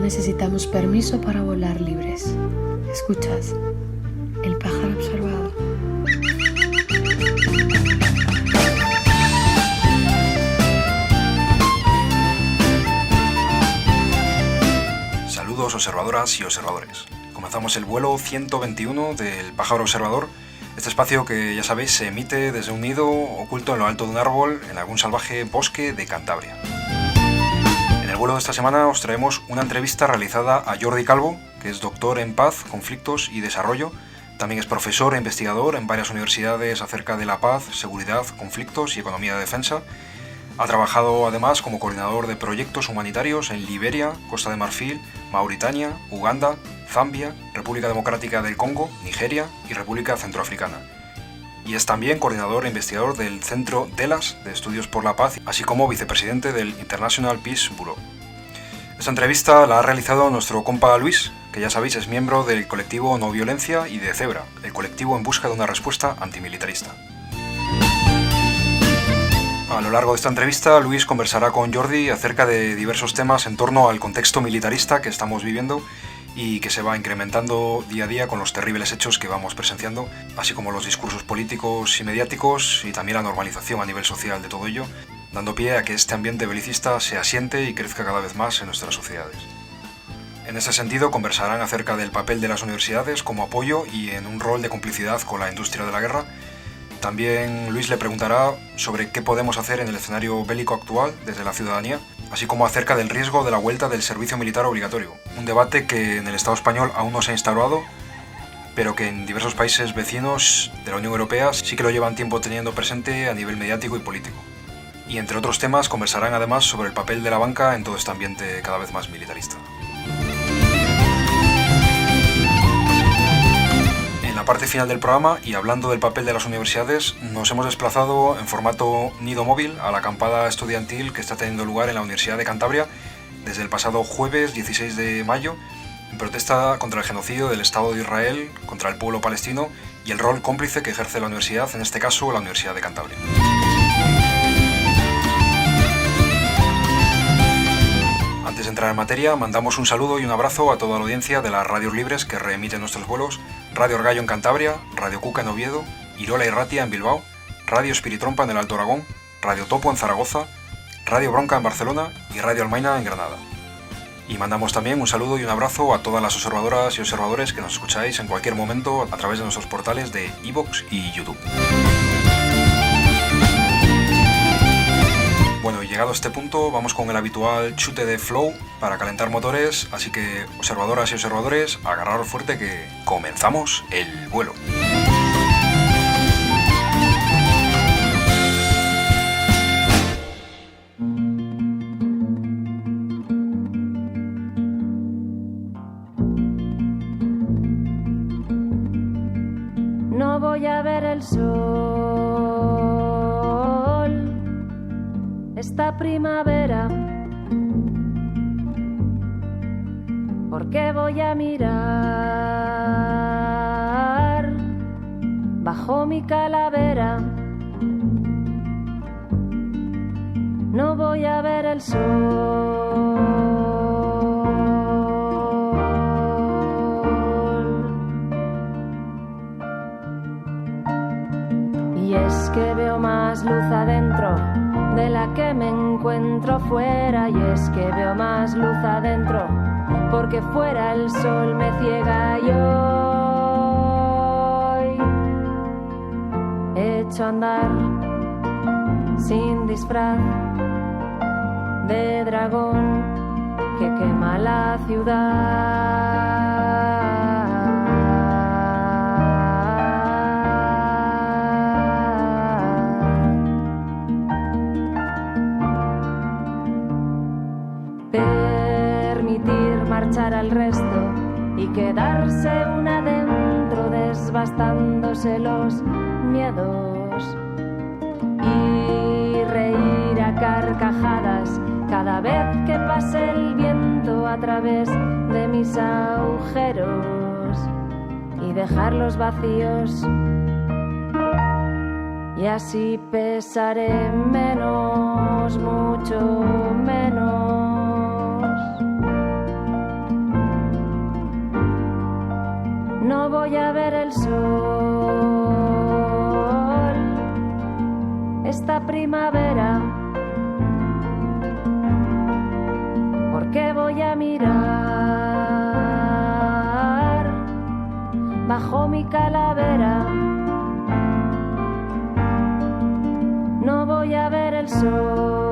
necesitamos permiso para volar libres. ¿Escuchas? El pájaro observado. Saludos observadoras y observadores. Comenzamos el vuelo 121 del pájaro observador. Este espacio que ya sabéis se emite desde un nido oculto en lo alto de un árbol en algún salvaje bosque de Cantabria. En el vuelo de esta semana os traemos una entrevista realizada a Jordi Calvo, que es doctor en paz, conflictos y desarrollo. También es profesor e investigador en varias universidades acerca de la paz, seguridad, conflictos y economía de defensa. Ha trabajado además como coordinador de proyectos humanitarios en Liberia, Costa de Marfil, Mauritania, Uganda, Zambia, República Democrática del Congo, Nigeria y República Centroafricana. Y es también coordinador e investigador del Centro DELAS de Estudios por la Paz, así como vicepresidente del International Peace Bureau. Esta entrevista la ha realizado nuestro compa Luis, que ya sabéis es miembro del colectivo No Violencia y de Zebra, el colectivo en busca de una respuesta antimilitarista. A lo largo de esta entrevista, Luis conversará con Jordi acerca de diversos temas en torno al contexto militarista que estamos viviendo y que se va incrementando día a día con los terribles hechos que vamos presenciando, así como los discursos políticos y mediáticos y también la normalización a nivel social de todo ello, dando pie a que este ambiente belicista se asiente y crezca cada vez más en nuestras sociedades. En ese sentido, conversarán acerca del papel de las universidades como apoyo y en un rol de complicidad con la industria de la guerra. También Luis le preguntará sobre qué podemos hacer en el escenario bélico actual desde la ciudadanía, así como acerca del riesgo de la vuelta del servicio militar obligatorio, un debate que en el Estado español aún no se ha instaurado, pero que en diversos países vecinos de la Unión Europea sí que lo llevan tiempo teniendo presente a nivel mediático y político. Y entre otros temas conversarán además sobre el papel de la banca en todo este ambiente cada vez más militarista. En la parte final del programa, y hablando del papel de las universidades, nos hemos desplazado en formato nido móvil a la acampada estudiantil que está teniendo lugar en la Universidad de Cantabria desde el pasado jueves 16 de mayo, en protesta contra el genocidio del Estado de Israel contra el pueblo palestino y el rol cómplice que ejerce la universidad, en este caso la Universidad de Cantabria. Antes de entrar en materia, mandamos un saludo y un abrazo a toda la audiencia de las radios libres que reemiten nuestros vuelos: Radio Orgallo en Cantabria, Radio Cuca en Oviedo, Irola y Ratia en Bilbao, Radio Espiritrompa en el Alto Aragón, Radio Topo en Zaragoza, Radio Bronca en Barcelona y Radio Almaina en Granada. Y mandamos también un saludo y un abrazo a todas las observadoras y observadores que nos escucháis en cualquier momento a través de nuestros portales de iVoox y YouTube. Bueno, y llegado a este punto, vamos con el habitual chute de flow para calentar motores, así que observadoras y observadores, agarraros fuerte que comenzamos el vuelo. No voy a ver el sol esta primavera, porque voy a mirar bajo mi calavera. No voy a ver el sol y es que veo más luz adentro de la que me encuentro fuera, y es que veo más luz adentro porque fuera el sol me ciega y hoy he hecho a andar sin disfraz de dragón que quema la ciudad. Marchar al resto y quedarse una dentro, desbastándose los miedos y reír a carcajadas cada vez que pase el viento a través de mis agujeros y dejarlos vacíos, y así pesaré menos, mucho menos. no voy a ver el sol esta primavera, porque voy a mirar bajo mi calavera, no voy a ver el sol.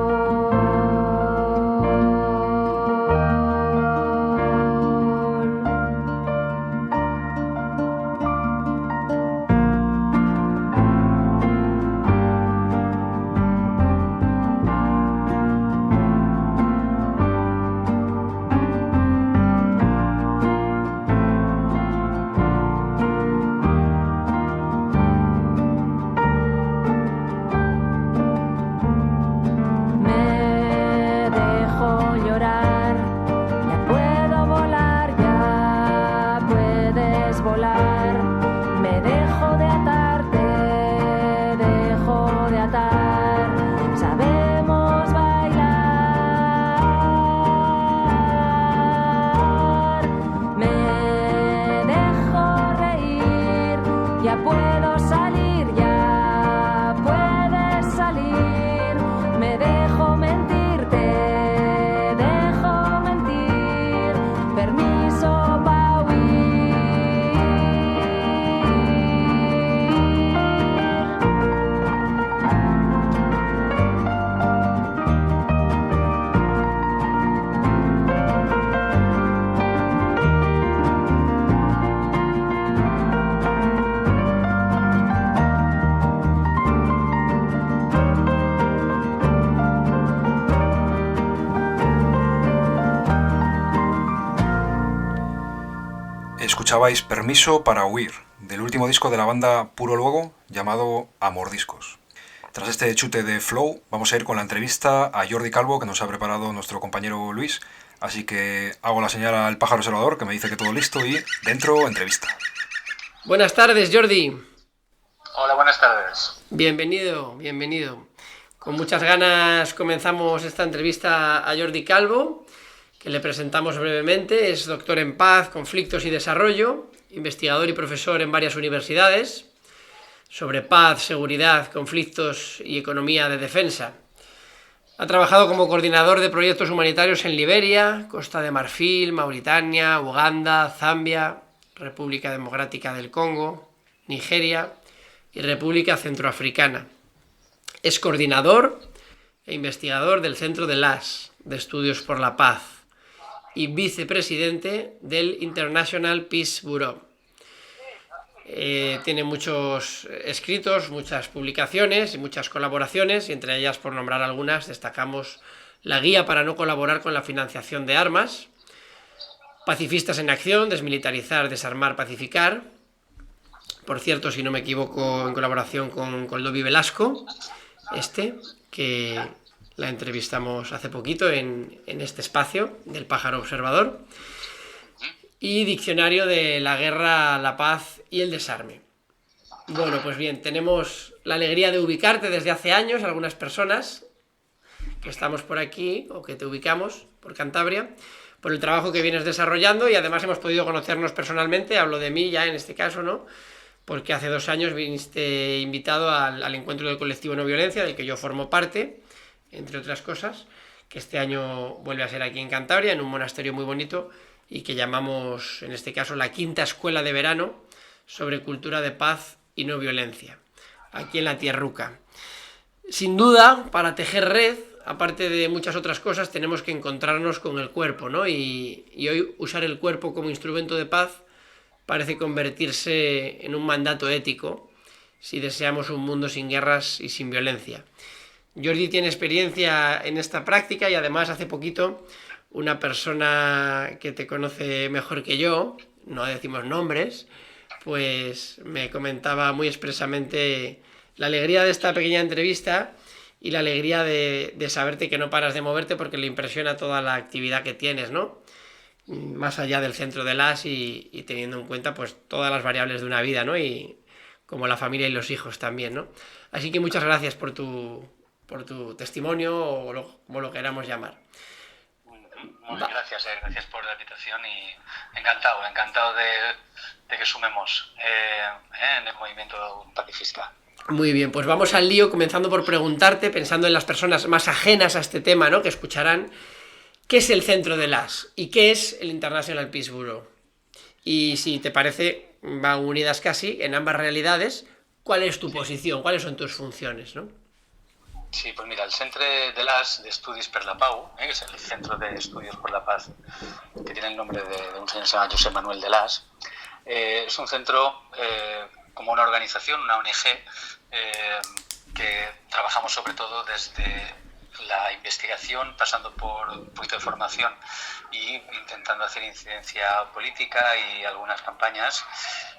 Escuchabais Permiso para huir, del último disco de la banda Puro Luego, llamado Amor Discos. Tras este chute de flow, vamos a ir con la entrevista a Jordi Calvo que nos ha preparado nuestro compañero Luis, así que hago la señal al pájaro observador que me dice que todo listo y dentro, entrevista. Buenas tardes, Jordi. Hola, buenas tardes. Bienvenido. Con muchas ganas comenzamos esta entrevista a Jordi Calvo, que le presentamos brevemente. Es doctor en paz, conflictos y desarrollo, investigador y profesor en varias universidades sobre paz, seguridad, conflictos y economía de defensa. Ha trabajado como coordinador de proyectos humanitarios en Liberia, Costa de Marfil, Mauritania, Uganda, Zambia, República Democrática del Congo, Nigeria y República Centroafricana. Es coordinador e investigador del Centro de Las, de Estudios por la Paz, y vicepresidente del International Peace Bureau. Tiene muchos escritos, muchas publicaciones y muchas colaboraciones, y entre ellas, por nombrar algunas, destacamos la guía para no colaborar con la financiación de armas, Pacifistas en acción, desmilitarizar, desarmar, pacificar, por cierto, si no me equivoco, en colaboración con Coldovi Velasco, que la entrevistamos hace poquito en este espacio del Pájaro Observador, y Diccionario de la Guerra, la Paz y el Desarme. Bueno, pues bien, tenemos la alegría de ubicarte desde hace años, algunas personas que estamos por aquí o que te ubicamos por Cantabria, por el trabajo que vienes desarrollando, y además hemos podido conocernos personalmente. Hablo de mí ya en este caso, ¿no? Porque hace 2 años viniste invitado al encuentro del colectivo No Violencia, del que yo formo parte, entre otras cosas, que este año vuelve a ser aquí en Cantabria, en un monasterio muy bonito, y que llamamos, en este caso, la quinta escuela de verano sobre cultura de paz y no violencia, aquí en la Tierruca. Sin duda, para tejer red, aparte de muchas otras cosas, tenemos que encontrarnos con el cuerpo, ¿no? Y hoy usar el cuerpo como instrumento de paz parece convertirse en un mandato ético si deseamos un mundo sin guerras y sin violencia. Jordi tiene experiencia en esta práctica, y además hace poquito una persona que te conoce mejor que yo, no decimos nombres, pues me comentaba muy expresamente la alegría de esta pequeña entrevista y la alegría de saberte que no paras de moverte, porque le impresiona toda la actividad que tienes, ¿no? Más allá del centro de Las y teniendo en cuenta pues todas las variables de una vida, ¿no? Y como la familia y los hijos también, ¿no? Así que muchas gracias por tu testimonio, o como lo queramos llamar. Muy bien, gracias por la invitación y encantado de que sumemos en el movimiento pacifista. Muy bien, pues vamos al lío, comenzando por preguntarte, pensando en las personas más ajenas a este tema, ¿no?, que escucharán, ¿qué es el Centro de las y qué es el International Peace Bureau? Y si te parece, van unidas casi en ambas realidades, ¿cuál es tu posición? ¿Cuáles son tus funciones, no? Sí, pues mira, el Centre de l'As de Estudis per la Pau, que es el Centro de Estudios por la Paz, que tiene el nombre de un señor que se llama Josep Manuel de l'As, es un centro como una organización, una ONG, que trabajamos sobre todo desde la investigación, pasando por un poquito de formación y intentando hacer incidencia política y algunas campañas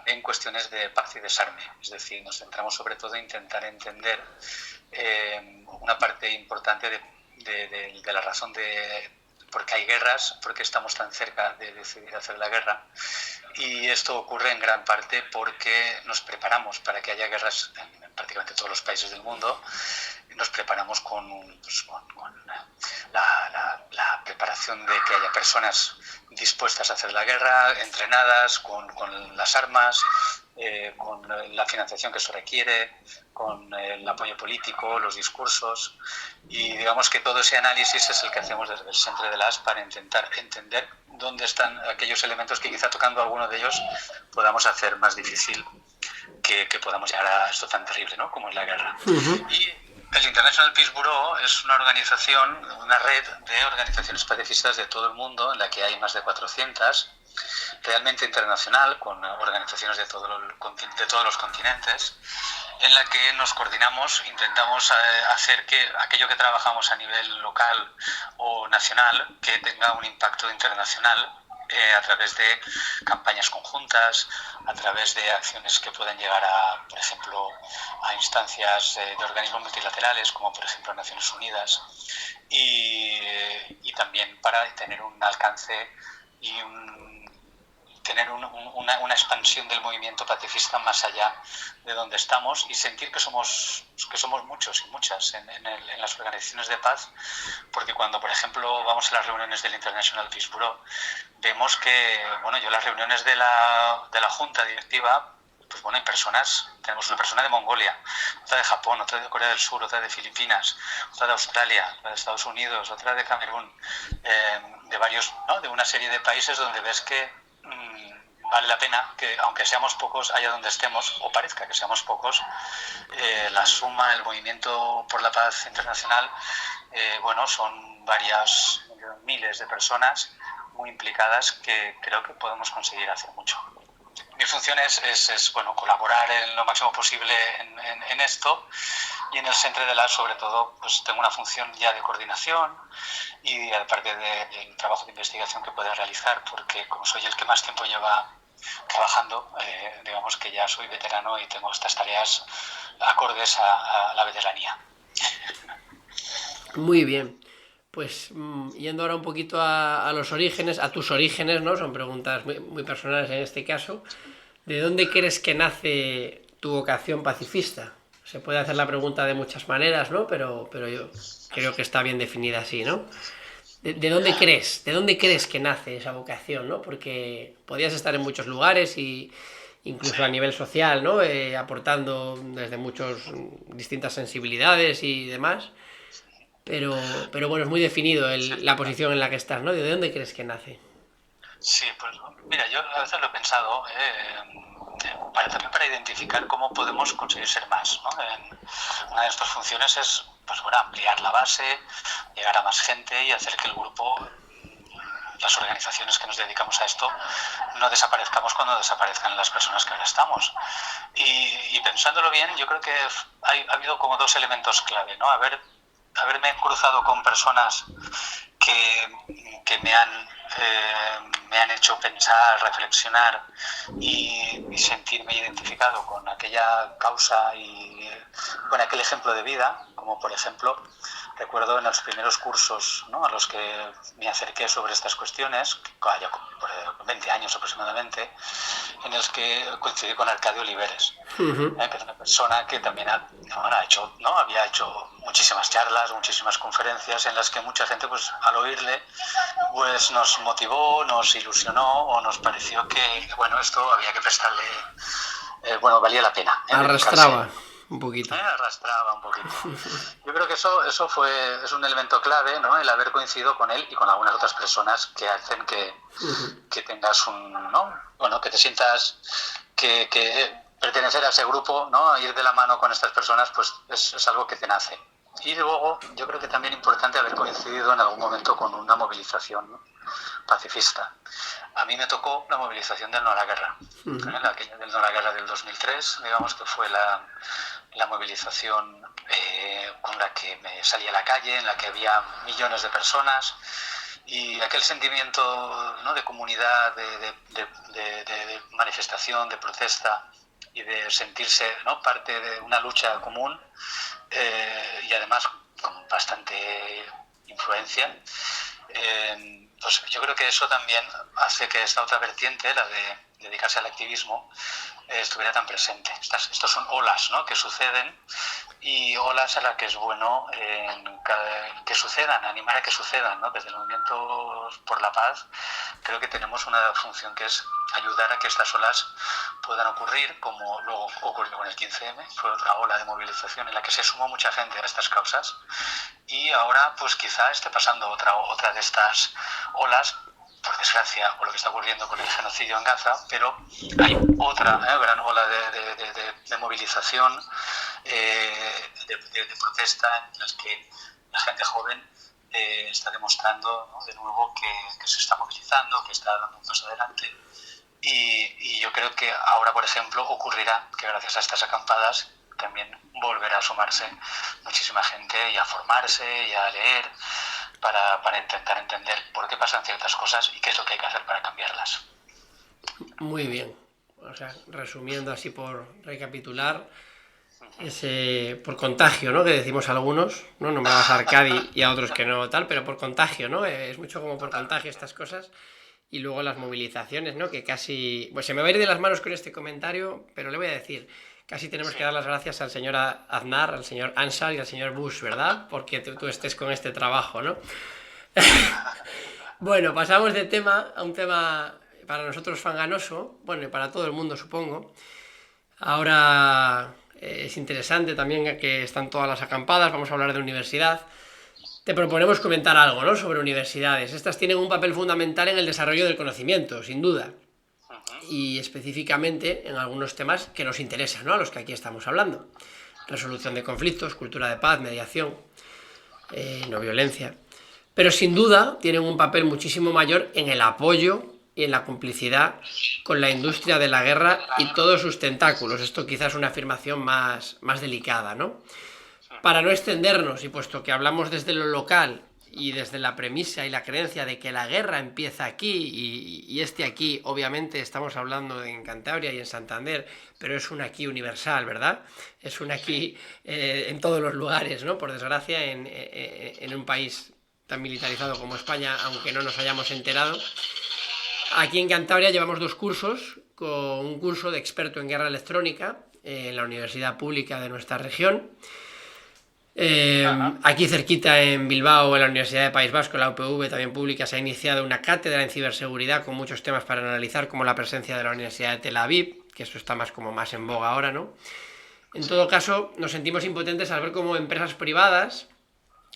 en cuestiones de paz y desarme. Es decir, nos centramos sobre todo en intentar entender una parte importante de la razón de por qué hay guerras, por qué estamos tan cerca de decidir hacer la guerra. Y esto ocurre en gran parte porque nos preparamos para que haya guerras en prácticamente todos los países del mundo. Nos preparamos con la preparación de que haya personas dispuestas a hacer la guerra, entrenadas, con las armas, con la financiación que eso requiere, con el apoyo político, los discursos, y digamos que todo ese análisis es el que hacemos desde el Centre de l'As para intentar entender dónde están aquellos elementos que quizá tocando alguno de ellos podamos hacer más difícil que podamos llegar a esto tan terrible, ¿no?, como es la guerra. Uh-huh. Y el International Peace Bureau es una organización, una red de organizaciones pacifistas de todo el mundo, en la que hay más de 400, realmente internacional, con organizaciones de todos los continentes, en la que nos coordinamos, intentamos hacer que aquello que trabajamos a nivel local o nacional que tenga un impacto internacional a través de campañas conjuntas, a través de acciones que puedan llegar a, por ejemplo, a instancias de organismos multilaterales, como por ejemplo Naciones Unidas, y también para tener un alcance y tener una expansión del movimiento pacifista más allá de donde estamos y sentir que somos muchos y muchas en las organizaciones de paz, porque cuando, por ejemplo, vamos a las reuniones del International Peace Bureau, vemos que, bueno, yo las reuniones de la Junta Directiva, pues bueno, hay personas, tenemos una persona de Mongolia, otra de Japón, otra de Corea del Sur, otra de Filipinas, otra de Australia, otra de Estados Unidos, otra de Camerún, de varios, ¿no?, de una serie de países donde ves que vale la pena que, aunque seamos pocos allá donde estemos, o parezca que seamos pocos, la suma, el movimiento por la paz internacional, bueno, son varias miles de personas muy implicadas que creo que podemos conseguir hacer mucho. Mi función es bueno, colaborar en lo máximo posible en esto, y en el Centre de l'As, sobre todo, pues tengo una función ya de coordinación y aparte del trabajo de investigación que pueda realizar, porque como soy el que más tiempo lleva trabajando, digamos que ya soy veterano y tengo estas tareas acordes a la veteranía. Muy bien. Pues yendo ahora un poquito a los orígenes, a tus orígenes, ¿no? Son preguntas muy personales en este caso. ¿De dónde crees que nace tu vocación pacifista? Se puede hacer la pregunta de muchas maneras, ¿no? Pero yo creo que está bien definida así, ¿no? ¿De dónde crees? ¿De dónde crees que nace esa vocación, ¿no? Porque podías estar en muchos lugares y incluso a nivel social, ¿no? Aportando desde distintas sensibilidades y demás. Pero bueno, es muy definido la posición en la que estás, ¿no? ¿De dónde crees que nace? Sí, pues mira, yo a veces lo he pensado, también para identificar cómo podemos conseguir ser más, ¿no? Una de nuestras funciones es, pues bueno, ampliar la base, llegar a más gente y hacer que el grupo, las organizaciones que nos dedicamos a esto, no desaparezcamos cuando desaparezcan las personas que ahora estamos. Y pensándolo bien, yo creo que ha habido como dos elementos clave, ¿no? Haberme cruzado con personas que me han hecho pensar, reflexionar y sentirme identificado con aquella causa y con aquel ejemplo de vida, como por ejemplo Recuerdo en los primeros cursos, ¿no?, a los que me acerqué sobre estas cuestiones, ya por 20 años aproximadamente, en los que coincidí con Arcadio Oliveres, que es una persona que también había hecho muchísimas charlas, muchísimas conferencias en las que mucha gente, pues al oírle, pues nos motivó, nos ilusionó o nos pareció que, bueno, esto había que prestarle, valía la pena. Arrastraba un poquito. Arrastraba un poquito. Yo creo que eso es un elemento clave, ¿no?, el haber coincidido con él y con algunas otras personas que hacen que tengas que te sientas que pertenecer a ese grupo, ¿no?, ir de la mano con estas personas, pues es algo que te nace. Y luego yo creo que también es importante haber coincidido en algún momento con una movilización, ¿no?, pacifista. A mí me tocó la movilización del No a la Guerra, aquella del No a la Guerra del 2003, digamos que fue la movilización con la que me salí a la calle, en la que había millones de personas, y aquel sentimiento, ¿no?, de comunidad, de manifestación, de protesta y de sentirse, ¿no?, parte de una lucha común, y además con bastante influencia, pues yo creo que eso también hace que esta otra vertiente, la de dedicarse al activismo, estuviera tan presente. Estos son olas, ¿no?, que suceden, y olas a las que es bueno que sucedan, animar a que sucedan, ¿no? Desde el movimiento por la paz creo que tenemos una función que es ayudar a que estas olas puedan ocurrir, como luego ocurrió con el 15M, fue otra ola de movilización en la que se sumó mucha gente a estas causas, y ahora pues quizá esté pasando otra de estas olas, por desgracia, por lo que está ocurriendo con el genocidio en Gaza, pero hay otra gran ola de movilización, de protesta, en las que la gente joven está demostrando, ¿no?, de nuevo que se está movilizando, que está dando un paso adelante. Y yo creo que ahora, por ejemplo, ocurrirá que gracias a estas acampadas también volverá a sumarse muchísima gente y a formarse y a leer para intentar entender por qué pasan ciertas cosas y qué es lo que hay que hacer para cambiarlas. Muy bien. O sea, resumiendo así por recapitular, por contagio, ¿no?, que decimos algunos, ¿no? Nombrabas a Arcadi y a otros que no tal, pero por contagio, ¿no? Es mucho como por contagio estas cosas. Y luego las movilizaciones, ¿no?, que casi... Pues se me va a ir de las manos con este comentario, pero le voy a decir, casi tenemos que dar las gracias al señor Aznar, al señor Ansar y al señor Bush, ¿verdad? Porque tú estés con este trabajo, ¿no? Bueno, pasamos de tema a un tema para nosotros fanganoso, bueno, y para todo el mundo, supongo. Ahora es interesante también que están todas las acampadas, vamos a hablar de universidad. Te proponemos comentar algo, ¿no?, sobre universidades. Estas tienen un papel fundamental en el desarrollo del conocimiento, sin duda. Y específicamente en algunos temas que nos interesan, ¿no?, a los que aquí estamos hablando. Resolución de conflictos, cultura de paz, mediación, no violencia. Pero sin duda tienen un papel muchísimo mayor en el apoyo y en la complicidad con la industria de la guerra y todos sus tentáculos. Esto quizás es una afirmación más delicada, ¿no? Para no extendernos, y puesto que hablamos desde lo local y desde la premisa y la creencia de que la guerra empieza aquí, y aquí obviamente estamos hablando en Cantabria y en Santander, pero es un aquí universal, ¿verdad? Es un aquí en todos los lugares, ¿no? Por desgracia, en un país tan militarizado como España, aunque no nos hayamos enterado. Aquí en Cantabria llevamos 2 cursos, con un curso de experto en guerra electrónica en la universidad pública de nuestra región. Aquí cerquita en Bilbao, en la Universidad de País Vasco, la UPV también pública, se ha iniciado una cátedra en ciberseguridad con muchos temas para analizar, como la presencia de la Universidad de Tel Aviv, que eso está más en boga ahora, ¿no? En todo caso, nos sentimos impotentes al ver cómo empresas privadas,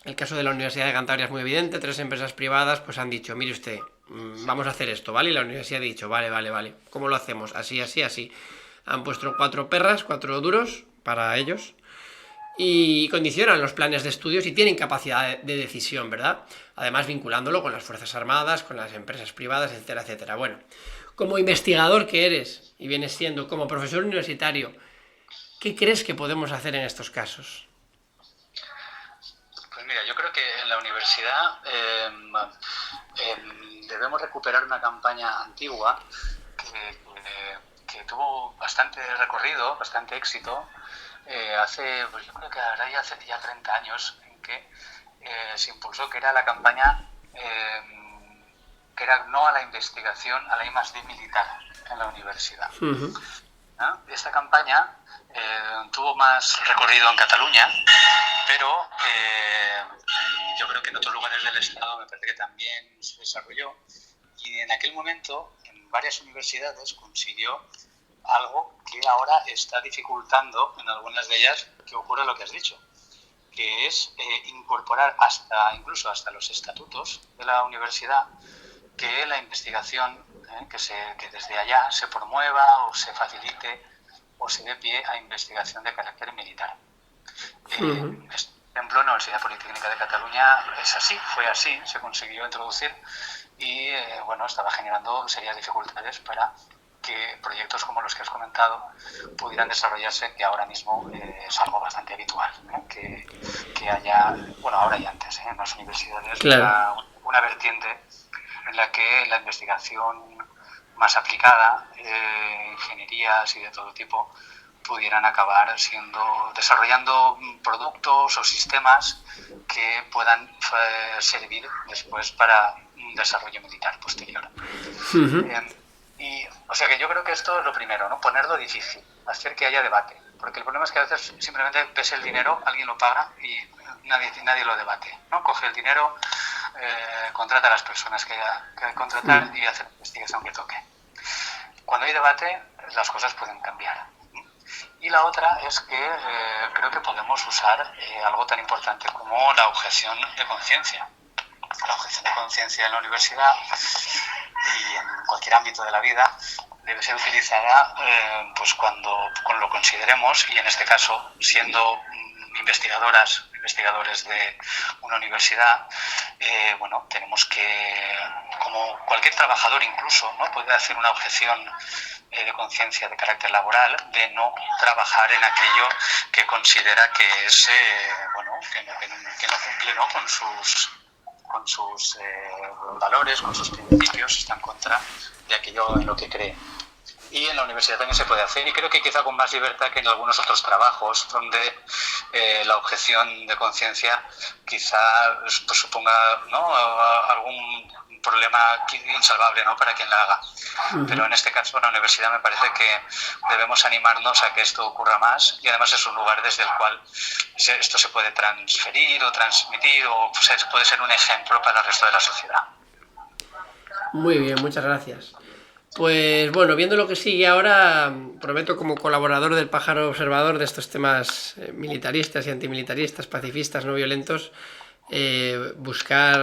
el caso de la Universidad de Cantabria es muy evidente, 3 empresas privadas pues han dicho, mire usted, vamos a hacer esto, ¿vale? Y la universidad ha dicho, vale, ¿cómo lo hacemos? Así. Han puesto 4 perras, 4 duros para ellos, y condicionan los planes de estudios y tienen capacidad de decisión, ¿verdad? Además vinculándolo con las Fuerzas Armadas, con las empresas privadas, etcétera, etcétera. Bueno, como investigador que eres y vienes siendo, como profesor universitario, ¿qué crees que podemos hacer en estos casos? Pues mira, yo creo que en la universidad debemos recuperar una campaña antigua que tuvo bastante recorrido, bastante éxito, hace, pues yo creo que ahora ya hace 30 años, en que se impulsó, que era la campaña que era no a la investigación, a la I+D militar en la universidad. ¿No? Esta campaña tuvo más recorrido en Cataluña, pero yo creo que en otros lugares del Estado me parece que también se desarrolló, y en aquel momento en varias universidades consiguió algo que ahora está dificultando en algunas de ellas que ocurra lo que has dicho, que es incorporar incluso hasta los estatutos de la universidad, que la investigación, que desde allá se promueva o se facilite o se dé pie a investigación de carácter militar. Por ejemplo, en la Universidad Politécnica de Cataluña fue así, se consiguió introducir y estaba generando serias dificultades para que proyectos como los que has comentado pudieran desarrollarse, que ahora mismo es algo bastante habitual, que haya, ahora y antes, en las universidades, claro, una vertiente en la que la investigación más aplicada, ingenierías y de todo tipo, pudieran acabar desarrollando productos o sistemas que puedan servir después para un desarrollo militar posterior. O sea que yo creo que esto es lo primero, ¿no? Ponerlo difícil, hacer que haya debate, porque el problema es que a veces simplemente ves el dinero, alguien lo paga y nadie lo debate, ¿no? Coge el dinero, contrata a las personas que haya que contratar y hace la investigación que toque. Cuando hay debate, las cosas pueden cambiar. Y la otra es que creo que podemos usar algo tan importante como la objeción de conciencia. La objeción de conciencia en la universidad y en cualquier ámbito de la vida debe ser utilizada cuando lo consideremos, y en este caso, siendo investigadores de una universidad, tenemos que, como cualquier trabajador incluso, ¿no?, puede hacer una objeción de conciencia de carácter laboral, de no trabajar en aquello que considera que es que no cumple, ¿no?, con sus valores, con sus principios, está en contra de aquello en lo que cree. Y en la universidad también se puede hacer, y creo que quizá con más libertad que en algunos otros trabajos, donde la objeción de conciencia quizá suponga, ¿no?, algún problema insalvable, ¿no?, para quien la haga. Pero en este caso, en la universidad, me parece que debemos animarnos a que esto ocurra más, y además es un lugar desde el cual esto se puede transferir o transmitir, o puede ser un ejemplo para el resto de la sociedad. Muy bien, muchas gracias. Pues bueno, viendo lo que sigue ahora, prometo, como colaborador del Pájaro Observador de estos temas militaristas y antimilitaristas, pacifistas, no violentos, buscar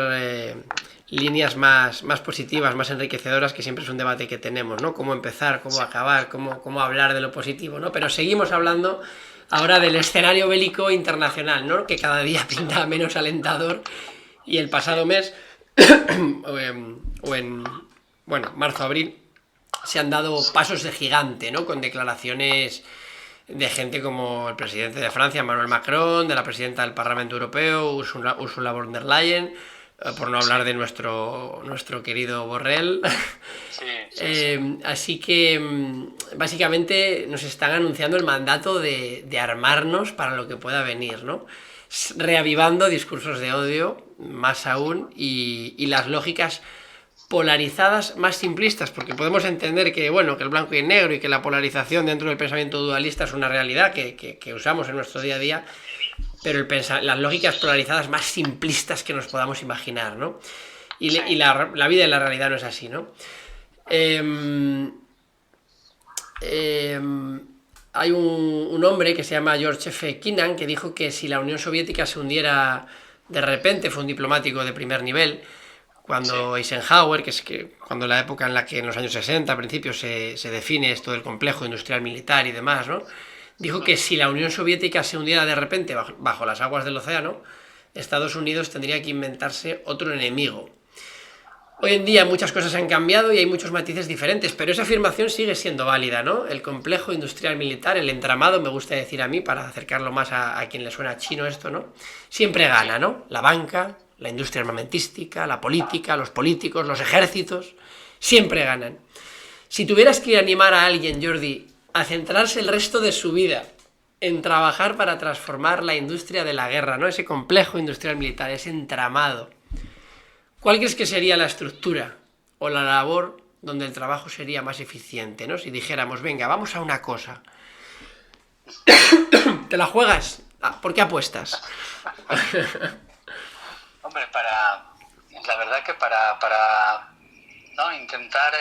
líneas más positivas, más enriquecedoras, que siempre es un debate que tenemos, ¿no? Cómo empezar, cómo acabar, cómo hablar de lo positivo, ¿no? Pero seguimos hablando ahora del escenario bélico internacional, ¿no?, que cada día pinta menos alentador, y el pasado mes, marzo-abril, se han dado pasos de gigante, ¿no?, con declaraciones de gente como el presidente de Francia, Emmanuel Macron, de la presidenta del Parlamento Europeo, Ursula von der Leyen, por no hablar de nuestro querido Borrell. Sí. Así que básicamente nos están anunciando el mandato de armarnos para lo que pueda venir, ¿no?, reavivando discursos de odio, más aún, y las lógicas polarizadas más simplistas, porque podemos entender que, que el blanco y el negro y que la polarización dentro del pensamiento dualista es una realidad que usamos en nuestro día a día, pero las lógicas polarizadas más simplistas que nos podamos imaginar, ¿no? Y la vida y la realidad no es así, ¿no? Hay un hombre que se llama George F. Kennan, que dijo que si la Unión Soviética se hundiera de repente, fue un diplomático de primer nivel, cuando Eisenhower, cuando la época en la que en los años 60, a principios, se define esto del complejo industrial militar y demás, ¿no?, dijo que si la Unión Soviética se hundiera de repente bajo las aguas del océano, Estados Unidos tendría que inventarse otro enemigo. Hoy en día muchas cosas han cambiado y hay muchos matices diferentes, pero esa afirmación sigue siendo válida, ¿no? El complejo industrial militar, el entramado, me gusta decir a mí, para acercarlo más a quien le suena chino esto, ¿no?, siempre gana, ¿no? La banca, la industria armamentística, la política, los políticos, los ejércitos, siempre ganan. Si tuvieras que animar a alguien, Jordi, a centrarse el resto de su vida en trabajar para transformar la industria de la guerra, ¿no? Ese complejo industrial militar, ese entramado. ¿Cuál crees que sería la estructura o la labor donde el trabajo sería más eficiente, ¿no? Si dijéramos, venga, vamos a una cosa. ¿Te la juegas? ¿Por qué apuestas? Hombre, la verdad que para ¿no? intentar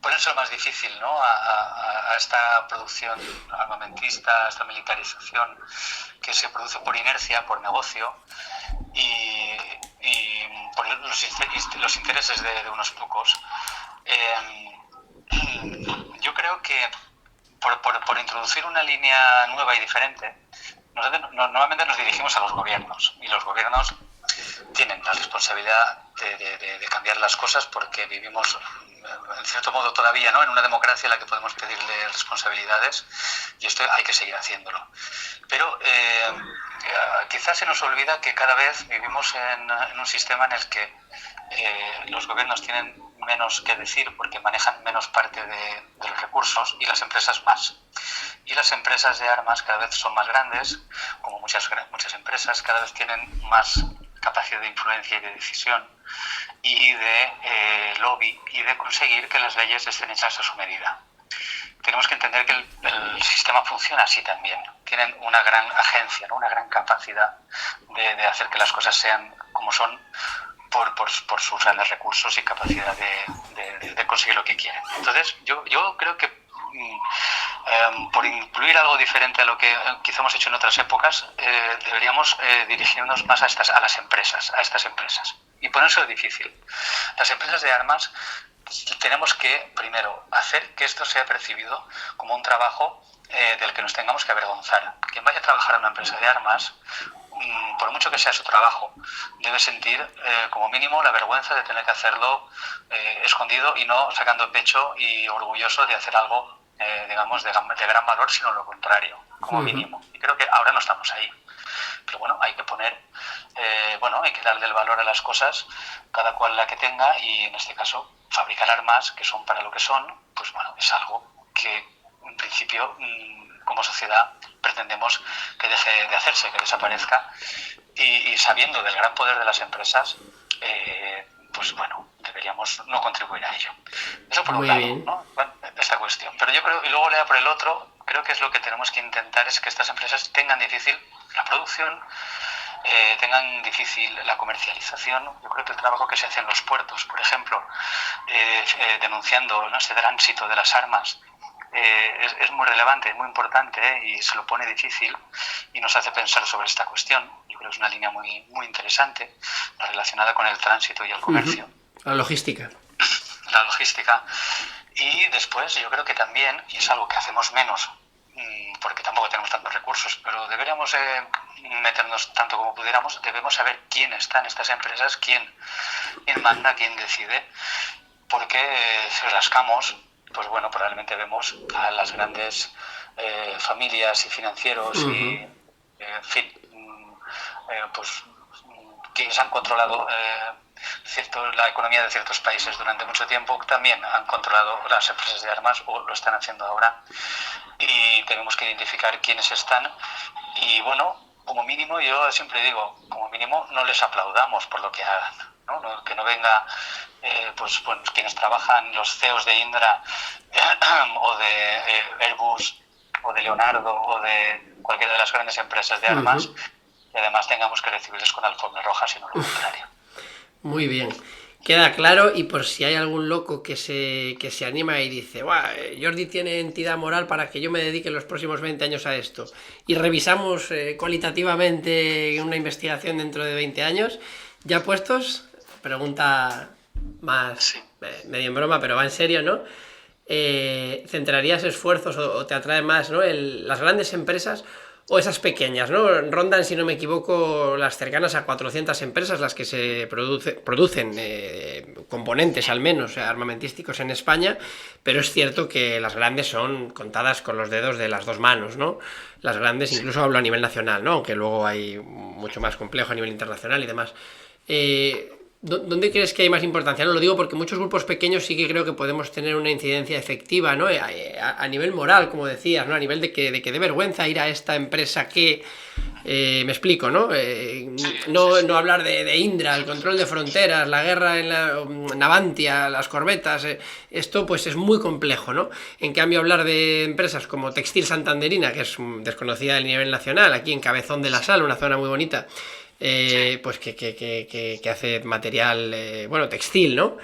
ponerse lo más difícil, ¿no? a esta producción armamentista, a esta militarización que se produce por inercia, por negocio y por los intereses de unos pocos. Yo creo que por introducir una línea nueva y diferente, normalmente nos dirigimos a los gobiernos, y los gobiernos tienen la responsabilidad de cambiar las cosas porque vivimos, en cierto modo todavía, ¿no? en una democracia en la que podemos pedirle responsabilidades, y esto hay que seguir haciéndolo. Pero quizás se nos olvida que cada vez vivimos en un sistema en el que los gobiernos tienen menos que decir porque manejan menos parte de los recursos, y las empresas más. Y las empresas de armas cada vez son más grandes, como muchas empresas, cada vez tienen más capacidad de influencia y de decisión y de lobby, y de conseguir que las leyes estén hechas a su medida. Tenemos que entender que el sistema funciona así también. Tienen una gran agencia, ¿no? Una gran capacidad de hacer que las cosas sean como son por sus grandes recursos y capacidad de conseguir lo que quieren. Entonces, yo creo que por incluir algo diferente a lo que quizá hemos hecho en otras épocas, deberíamos dirigirnos más a estas empresas y ponérselo difícil. Las empresas de armas tenemos que, primero, hacer que esto sea percibido como un trabajo del que nos tengamos que avergonzar. Quien vaya a trabajar en una empresa de armas, por mucho que sea su trabajo, debe sentir como mínimo la vergüenza de tener que hacerlo escondido y no sacando pecho y orgulloso de hacer algo, digamos, de gran valor, sino lo contrario, como mínimo. Y creo que ahora no estamos ahí. Pero bueno, hay que poner, hay que darle el valor a las cosas, cada cual la que tenga, y en este caso, fabricar armas que son para lo que son, pues bueno, es algo que en principio como sociedad pretendemos que deje de hacerse, que desaparezca, y sabiendo del gran poder de las empresas, pues bueno, deberíamos no contribuir a ello. Eso por un lado, ¿no? Esta cuestión. Pero yo creo, y luego lea por el otro, creo que es lo que tenemos que intentar, es que estas empresas tengan difícil la producción, tengan difícil la comercialización. Yo creo que el trabajo que se hace en los puertos, por ejemplo, denunciando, ¿no?, ese tránsito de las armas, es muy relevante, muy importante, y se lo pone difícil y nos hace pensar sobre esta cuestión. Yo creo que es una línea muy, muy interesante, relacionada con el tránsito y el comercio. La logística. La logística. Y después yo creo que también, y es algo que hacemos menos, porque tampoco tenemos tantos recursos, pero deberíamos meternos tanto como pudiéramos, debemos saber quién está en estas empresas, quién manda, quién decide, porque si rascamos, pues bueno, probablemente vemos a las grandes familias y financieros y, en fin, pues quienes han controlado la economía de ciertos países durante mucho tiempo, también han controlado las empresas de armas, o lo están haciendo ahora, y tenemos que identificar quiénes están. Y bueno, como mínimo, yo siempre digo, como mínimo no les aplaudamos por lo que hagan, ¿no? Que no venga pues quienes trabajan, los CEOs de Indra o de Airbus o de Leonardo o de cualquiera de las grandes empresas de armas, y además tengamos que recibirles con alfombra roja, sino lo contrario. Muy bien, queda claro. Y por si hay algún loco que se anima y dice, Jordi tiene entidad moral para que yo me dedique los próximos 20 años a esto, y revisamos cualitativamente una investigación dentro de 20 años, ya puestos, pregunta más medio en broma, pero va en serio, ¿no? ¿Centrarías esfuerzos o te atrae más, ¿no?, las grandes empresas o esas pequeñas, ¿no? Rondan, si no me equivoco, las cercanas a 400 empresas las que se producen componentes, al menos, armamentísticos en España, pero es cierto que las grandes son contadas con los dedos de las dos manos, ¿no? Las grandes, incluso hablo a nivel nacional, ¿no?, aunque luego hay mucho más complejo a nivel internacional y demás. ¿Dónde crees que hay más importancia? No lo digo porque muchos grupos pequeños sí que creo que podemos tener una incidencia efectiva, ¿no? A nivel moral, como decías, ¿no? A nivel de que dé vergüenza ir a esta empresa que... me explico, ¿no? No hablar de Indra, el control de fronteras, la guerra en la Navantia, las corbetas, esto pues es muy complejo, ¿no? En cambio, hablar de empresas como Textil Santanderina, que es desconocida a nivel nacional, aquí en Cabezón de la Sal, una zona muy bonita, pues que hace material, textil, ¿no?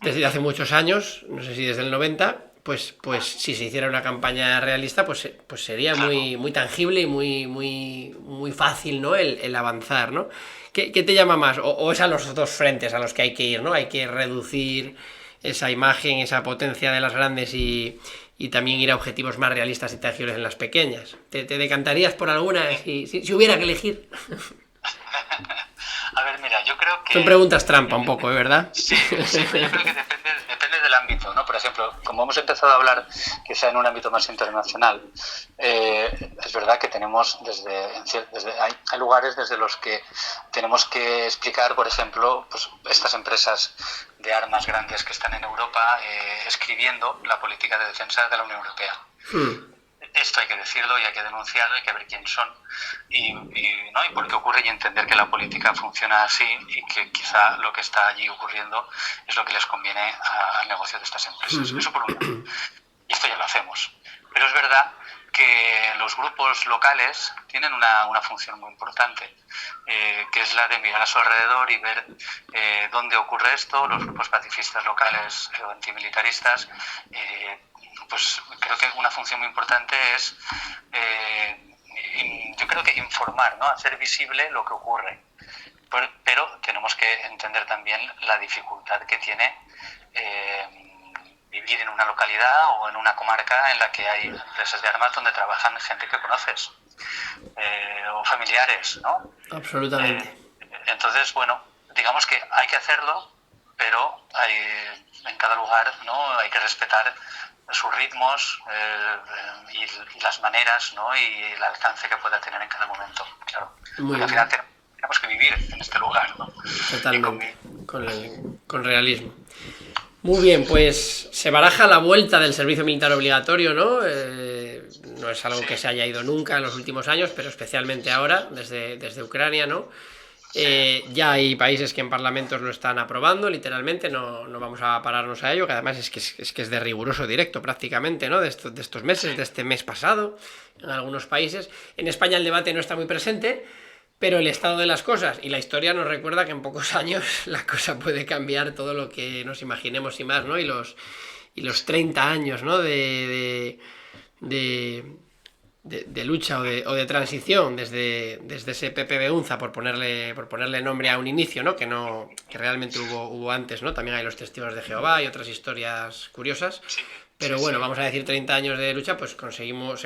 Desde hace muchos años, no sé si desde el 90, pues si se hiciera una campaña realista, pues sería muy tangible y muy fácil, ¿no? El avanzar, ¿no? ¿Qué te llama más? ¿O es a los dos frentes a los que hay que ir, ¿no? Hay que reducir esa imagen, esa potencia de las grandes y también ir a objetivos más realistas y tangibles en las pequeñas. ¿Te decantarías por alguna si hubiera que elegir? A ver, mira, yo creo que... Son preguntas trampa un poco, ¿verdad? Sí, yo creo que depende del ámbito, ¿no? Por ejemplo, como hemos empezado a hablar quizá en un ámbito más internacional, es verdad que tenemos hay lugares desde los que tenemos que explicar, por ejemplo, pues estas empresas de armas grandes que están en Europa escribiendo la política de defensa de la Unión Europea. Esto hay que decirlo y hay que denunciarlo, hay que ver quién son y por qué ocurre y entender que la política funciona así y que quizá lo que está allí ocurriendo es lo que les conviene al negocio de estas empresas. Eso por un lado. Y esto ya lo hacemos. Pero es verdad que los grupos locales tienen una función muy importante, que es la de mirar a su alrededor y ver dónde ocurre esto. Los grupos pacifistas locales o antimilitaristas, pues creo que una función muy importante es, yo creo que informar, ¿no? Hacer visible lo que ocurre. Pero tenemos que entender también la dificultad que tiene vivir en una localidad o en una comarca en la que hay empresas de armas donde trabajan gente que conoces o familiares, ¿no? Absolutamente. Entonces, bueno, digamos que hay que hacerlo, pero en cada lugar, ¿no? Hay que respetar sus ritmos y las maneras, ¿no? Y el alcance que pueda tener en cada momento, claro. Porque al final tenemos que vivir en este lugar, ¿no? Totalmente, con realismo. Muy bien, pues se baraja la vuelta del servicio militar obligatorio, ¿no? No es algo que se haya ido nunca en los últimos años, pero especialmente ahora, desde Ucrania, ¿no? Ya hay países que en parlamentos lo están aprobando, literalmente, no vamos a pararnos a ello, que además es que es de riguroso directo prácticamente, ¿no? De estos meses, de este mes pasado, en algunos países. En España el debate no está muy presente, pero el estado de las cosas y la historia nos recuerda que en pocos años la cosa puede cambiar todo lo que nos imaginemos y más, ¿no? Y los 30 años, ¿no? de lucha o de transición desde ese Pepe Beunza, por ponerle nombre a un inicio, ¿no? Que realmente hubo antes, ¿no? También hay los testigos de Jehová y otras historias curiosas. Pero bueno, vamos a decir 30 años de lucha, pues consiguieron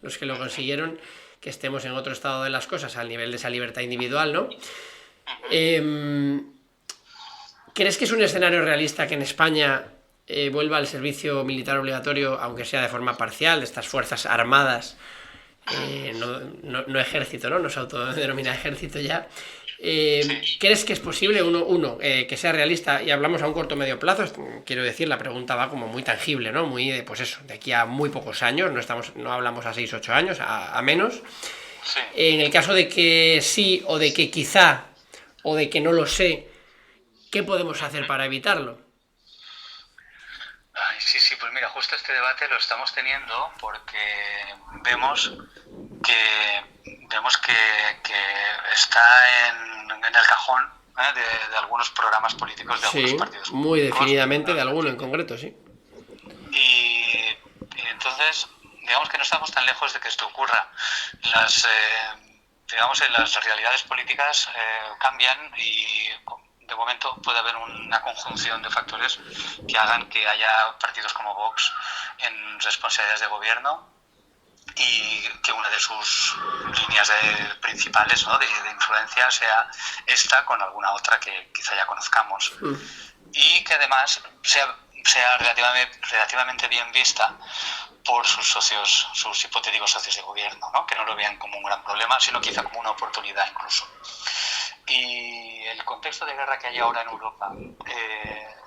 los que lo consiguieron que estemos en otro estado de las cosas al nivel de esa libertad individual, ¿no? ¿Crees que es un escenario realista que en España vuelva al servicio militar obligatorio, aunque sea de forma parcial, de estas fuerzas armadas, no ejército, ¿no? No se autodenomina ejército ya? ¿Crees que es posible, que sea realista? Y hablamos a un corto o medio plazo, quiero decir, la pregunta va como muy tangible, ¿no? Muy de, pues eso, de aquí a muy pocos años, no hablamos a 6 o 8 años, a menos. Sí. En el caso de que sí, o de que quizá, o de que no lo sé, ¿qué podemos hacer para evitarlo? Sí, pues mira, justo este debate lo estamos teniendo porque vemos que está en el cajón de algunos programas políticos de algunos partidos políticos. Muy definidamente de alguno en concreto, sí. Y entonces, digamos que no estamos tan lejos de que esto ocurra. Las realidades políticas cambian y de momento puede haber una conjunción de factores que hagan que haya partidos como Vox en responsabilidades de gobierno y que una de sus líneas principales, ¿no? de influencia sea esta con alguna otra que quizá ya conozcamos. Y que además sea relativamente bien vista por sus socios, sus hipotéticos socios de gobierno, ¿no? Que no lo vean como un gran problema, sino quizá como una oportunidad incluso. Y el contexto de guerra que hay ahora en Europa,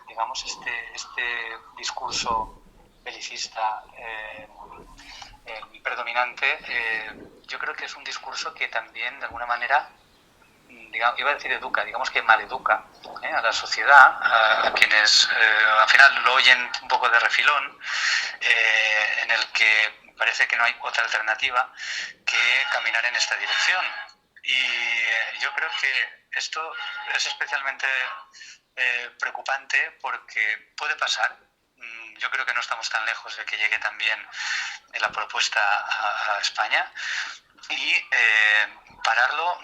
digamos, este discurso belicista predominante, yo creo que es un discurso que también, de alguna manera, iba a decir educa, digamos que maleduca a la sociedad, a quienes al final lo oyen un poco de refilón, en el que parece que no hay otra alternativa que caminar en esta dirección. Y yo creo que esto es especialmente preocupante porque puede pasar. Yo creo que no estamos tan lejos de que llegue también la propuesta a España, y pararlo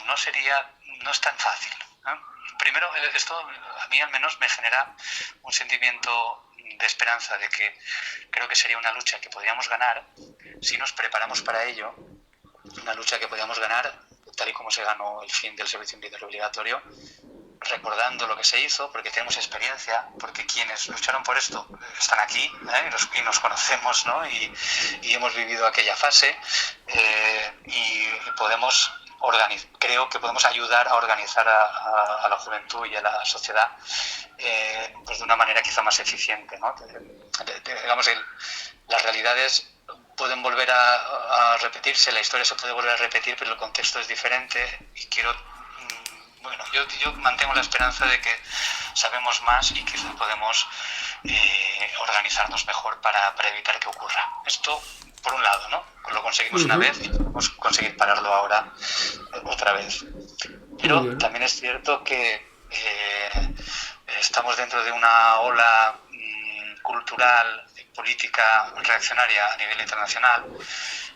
no es tan fácil, ¿no? Primero, esto a mí al menos me genera un sentimiento de esperanza, de que creo que sería una lucha que podríamos ganar si nos preparamos para ello, una lucha que podríamos ganar tal y como se ganó el fin del servicio militar obligatorio, recordando lo que se hizo, porque tenemos experiencia, porque quienes lucharon por esto están aquí, y nos conocemos, ¿no? Y hemos vivido aquella fase, y podemos creo que podemos ayudar a organizar a la juventud y a la sociedad pues de una manera quizá más eficiente, ¿no? Digamos, las realidades pueden volver a repetirse, la historia se puede volver a repetir, pero el contexto es diferente, y yo mantengo la esperanza de que sabemos más y quizá podemos organizarnos mejor para evitar que ocurra. Esto, por un lado, ¿no? Lo conseguimos una vez y podemos conseguir pararlo ahora otra vez. Pero también es cierto que estamos dentro de una ola cultural, política, reaccionaria a nivel internacional,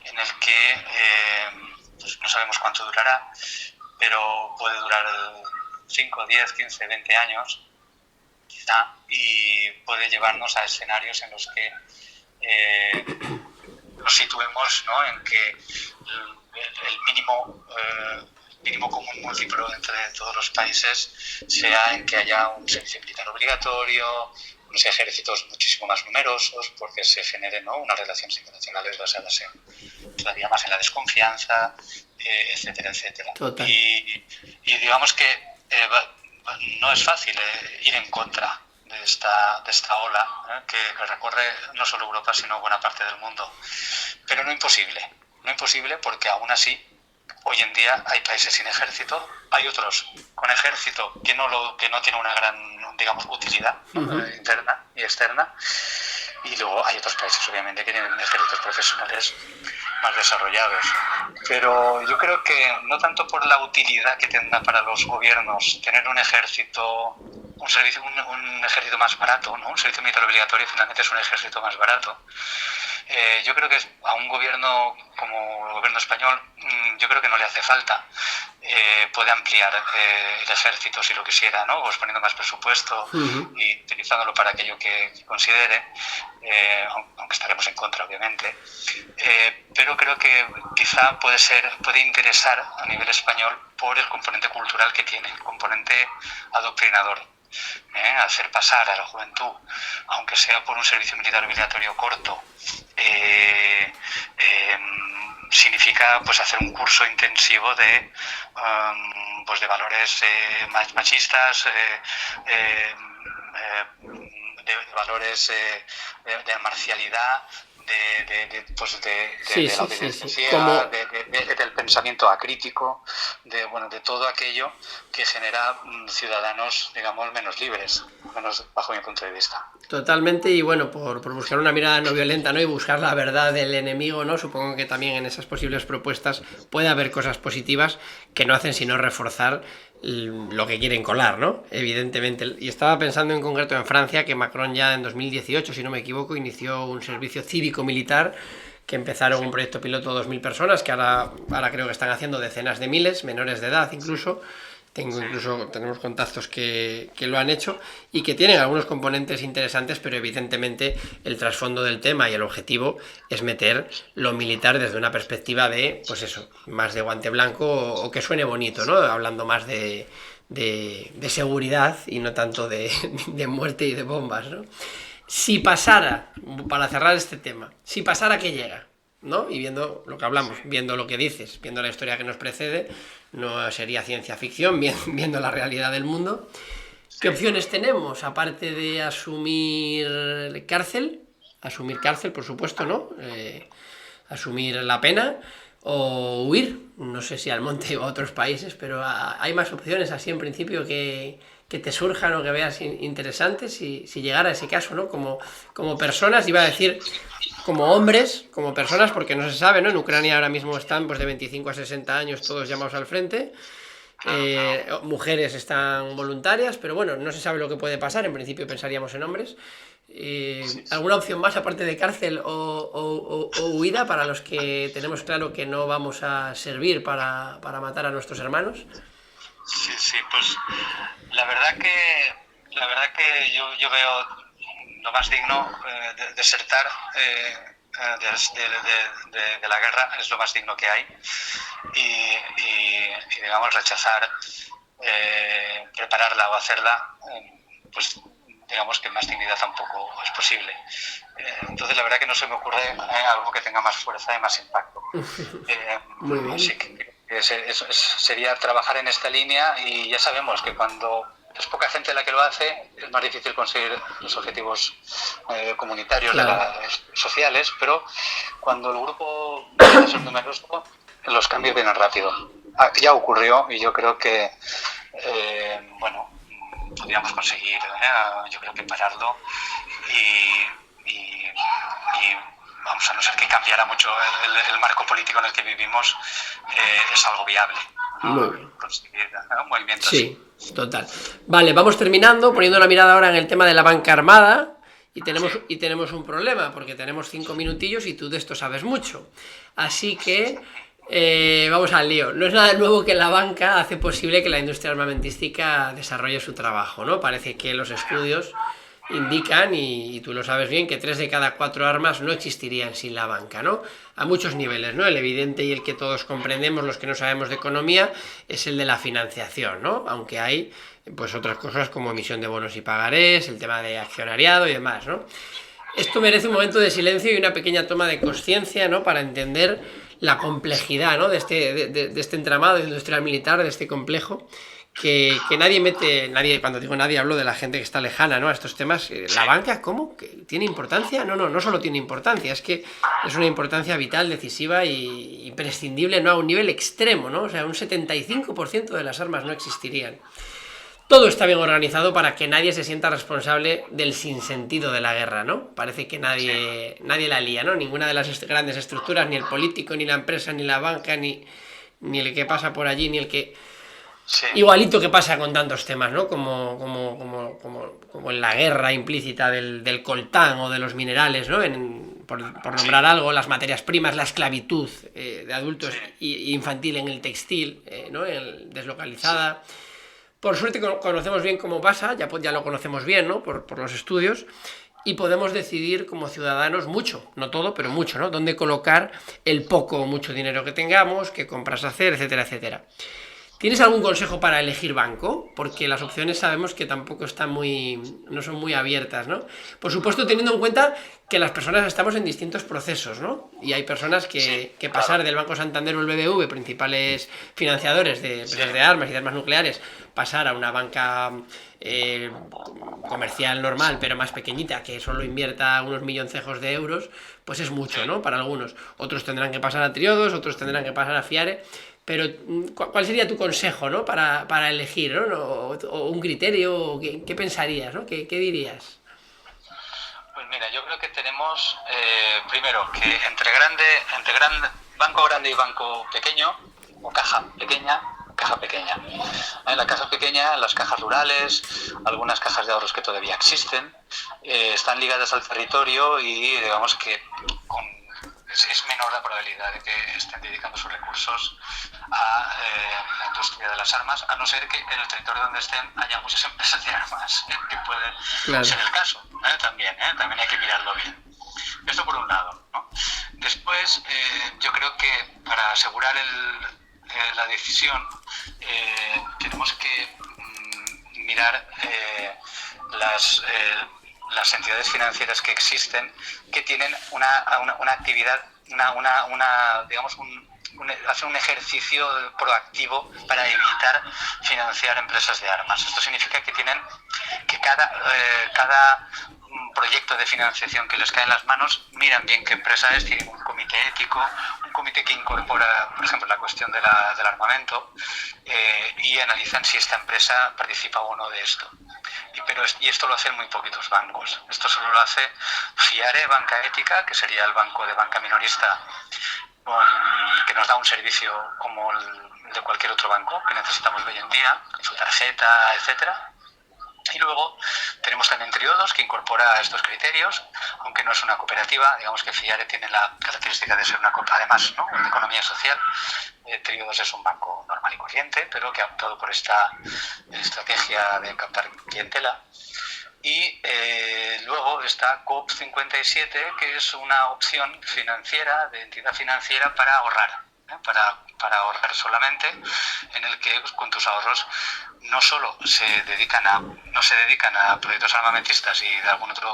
en el que pues no sabemos cuánto durará, pero puede durar 5, 10, 15, 20 años, quizá, y puede llevarnos a escenarios en los que nos situemos, ¿no? En que el mínimo común múltiplo entre todos los países sea en que haya un servicio militar obligatorio, unos ejércitos muchísimo más numerosos, porque se generen, ¿no? Unas relaciones internacionales basadas todavía más en la desconfianza, etcétera, etcétera. Y digamos que no es fácil ir en contra de esta ola que recorre no solo Europa, sino buena parte del mundo. Pero no imposible, porque aún así hoy en día hay países sin ejército, hay otros con ejército que no tiene una gran, digamos, utilidad interna y externa, y luego hay otros países obviamente que tienen ejércitos profesionales más desarrollados. Pero yo creo que no tanto por la utilidad que tendrá para los gobiernos tener un ejército, un ejército más barato, ¿no? Un servicio militar obligatorio finalmente es un ejército más barato. Yo creo que a un gobierno como el gobierno español, yo creo que no le hace falta. Puede ampliar el ejército si lo quisiera, ¿no? Pues poniendo más presupuesto y utilizándolo para aquello que considere, aunque estaremos en contra, obviamente. Pero creo que quizá puede interesar a nivel español por el componente cultural que tiene, el componente adoctrinador. Hacer pasar a la juventud, aunque sea por un servicio militar obligatorio corto, significa pues hacer un curso intensivo de valores machistas, de valores de marcialidad, de la obediencia ciega, del pensamiento acrítico, de todo aquello que genera ciudadanos, digamos, menos libres, menos bajo mi punto de vista. Totalmente, y bueno, por buscar una mirada no violenta, ¿no? Y buscar la verdad del enemigo, ¿no? Supongo que también en esas posibles propuestas puede haber cosas positivas que no hacen sino reforzar lo que quieren colar, ¿no? Evidentemente. Y estaba pensando en concreto en Francia, que Macron ya en 2018, si no me equivoco, inició un servicio cívico-militar, que empezaron un proyecto piloto de 2.000 personas, que ahora creo que están haciendo decenas de miles, menores de edad incluso. Tenemos contactos que lo han hecho y que tienen algunos componentes interesantes, pero evidentemente el trasfondo del tema y el objetivo es meter lo militar desde una perspectiva de, pues eso, más de guante blanco o que suene bonito, ¿no? Hablando más de seguridad y no tanto de muerte y de bombas, ¿no? Si pasara, para cerrar este tema, si pasara, ¿qué llega? ¿no? Y viendo lo que hablamos, viendo lo que dices, viendo la historia que nos precede, no sería ciencia ficción, viendo la realidad del mundo. ¿Qué opciones tenemos? Aparte de asumir cárcel, por supuesto, ¿no? Asumir la pena o huir, no sé si al monte o a otros países, pero hay más opciones así en principio que te surjan o que veas interesantes si llegara a ese caso, ¿no? Como personas, iba a decir como hombres, como personas, porque no se sabe, ¿no? En Ucrania ahora mismo están pues de 25 a 60 años todos llamados al frente. Mujeres están voluntarias, pero bueno, no se sabe lo que puede pasar. En principio pensaríamos en hombres. ¿Alguna opción más aparte de cárcel o huida para los que tenemos claro que no vamos a servir para matar a nuestros hermanos? Sí, pues la verdad que yo veo lo más digno desertar de la guerra es lo más digno que hay y digamos rechazar prepararla o hacerla pues digamos que más dignidad tampoco es posible. Entonces la verdad que no se me ocurre algo que tenga más fuerza y más impacto. Muy bien. Así que sería trabajar en esta línea y ya sabemos que cuando es poca gente la que lo hace, es más difícil conseguir los objetivos comunitarios, claro, sociales, pero cuando el grupo es numeroso, los cambios vienen rápido. Ya ocurrió y yo creo que, podríamos conseguir, yo creo que pararlo y vamos, a no ser que cambiara mucho el marco político en el que vivimos, es algo viable, ¿no? Conseguir un movimiento así. Sí, total. Vale, vamos terminando, poniendo la mirada ahora en el tema de la banca armada y tenemos un problema, porque tenemos 5 minutillos y tú de esto sabes mucho. Así que vamos al lío. No es nada nuevo que la banca hace posible que la industria armamentística desarrolle su trabajo, ¿no? Parece que los estudios indican, y tú lo sabes bien, que 3 de cada 4 armas no existirían sin la banca, ¿no? A muchos niveles, ¿no? El evidente y el que todos comprendemos, los que no sabemos de economía, es el de la financiación, ¿no? Aunque hay, pues, otras cosas como emisión de bonos y pagarés, el tema de accionariado y demás, ¿no? Esto merece un momento de silencio y una pequeña toma de conciencia, ¿no? Para entender la complejidad, ¿no? de este entramado industrial militar, de este complejo, que nadie, cuando digo nadie hablo de la gente que está lejana, ¿no? A estos temas. ¿La banca cómo? ¿Que tiene importancia? No solo tiene importancia, es que es una importancia vital, decisiva y imprescindible, ¿no? A un nivel extremo, ¿no? O sea, un 75% de las armas no existirían. Todo está bien organizado para que nadie se sienta responsable del sinsentido de la guerra, ¿no? Parece que nadie la lía, ¿no? Ninguna de las grandes estructuras, ni el político, ni la empresa, ni la banca, ni el que pasa por allí, ni el que... Sí. Igualito que pasa con tantos temas, ¿no? Como en la guerra implícita del coltán o de los minerales, ¿no? Por nombrar algo, las materias primas, la esclavitud de adultos y infantil en el textil, ¿no? Deslocalizada. Por suerte conocemos bien cómo pasa, ya lo conocemos bien, ¿no? Por los estudios, y podemos decidir como ciudadanos mucho, no todo, pero mucho, ¿no? Dónde colocar el poco o mucho dinero que tengamos, qué compras hacer, etcétera, etcétera. ¿Tienes algún consejo para elegir banco? Porque las opciones sabemos que tampoco no son muy abiertas, ¿no? Por supuesto, teniendo en cuenta que las personas estamos en distintos procesos, ¿no? Y hay personas que pasar del Banco Santander o el BBV, principales financiadores de empresas de armas y de armas nucleares, pasar a una banca comercial normal, pero más pequeñita, que solo invierta unos milloncejos de euros, pues es mucho, ¿no? Para algunos. Otros tendrán que pasar a Triodos, otros tendrán que pasar a Fiare. Pero, ¿cuál sería tu consejo, ¿no? para elegir, ¿no? O un criterio, ¿qué pensarías, ¿no? ¿Qué dirías? Pues mira, yo creo que tenemos, primero, que entre banco grande y banco pequeño, o caja pequeña. En la caja pequeña, las cajas rurales, algunas cajas de ahorros que todavía existen, están ligadas al territorio y digamos que es menor la probabilidad de que estén dedicando sus recursos a la industria de las armas, a no ser que en el territorio donde estén haya muchas empresas de armas, que puede ser el caso, también hay que mirarlo bien. Esto por un lado, ¿no? Después, yo creo que para asegurar la decisión tenemos que mirar las entidades financieras que existen, que tienen una actividad hacer un ejercicio proactivo para evitar financiar empresas de armas. Esto significa que cada proyecto de financiación que les cae en las manos, miran bien qué empresa es, tienen un comité ético, un comité que incorpora, por ejemplo, la cuestión del armamento, y analizan si esta empresa participa o no de esto. Y esto lo hacen muy poquitos bancos. Esto solo lo hace FIARE, Banca Ética, que sería el banco de banca minorista, que nos da un servicio como el de cualquier otro banco que necesitamos hoy en día, con su tarjeta, etcétera. Y luego tenemos también Triodos, que incorpora estos criterios, aunque no es una cooperativa. Digamos que FIARE tiene la característica de ser una además, ¿no?, de economía social. Triodos es un banco normal y corriente, pero que ha optado por esta estrategia de captar clientela. Y luego está COP57, que es una opción financiera, de entidad financiera para ahorrar. Para ahorrar solamente, en el que con tus ahorros no solo no se dedican a proyectos armamentistas y de alguna otra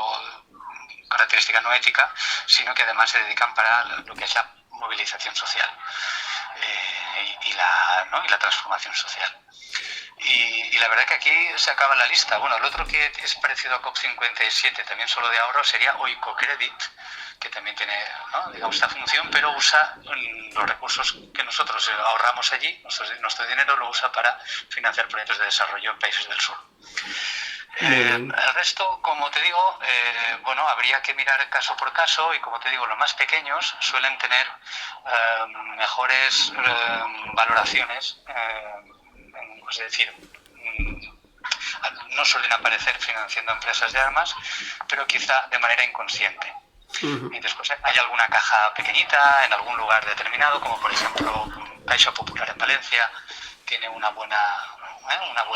característica no ética, sino que además se dedican para lo que es la movilización social y la transformación social. Y la verdad que aquí se acaba la lista. Bueno, el otro que es parecido a COP57, también solo de ahorro, sería Oikocredit, que también tiene, ¿no?, digamos, esta función, pero usa los recursos que nosotros ahorramos allí, nuestro dinero lo usa para financiar proyectos de desarrollo en países del sur. El resto, como te digo, habría que mirar caso por caso, y como te digo, los más pequeños suelen tener mejores valoraciones, es decir, no suelen aparecer financiando empresas de armas, pero quizá de manera inconsciente. Y después hay alguna caja pequeñita en algún lugar determinado, como por ejemplo Caixa Popular en Valencia, tiene una buena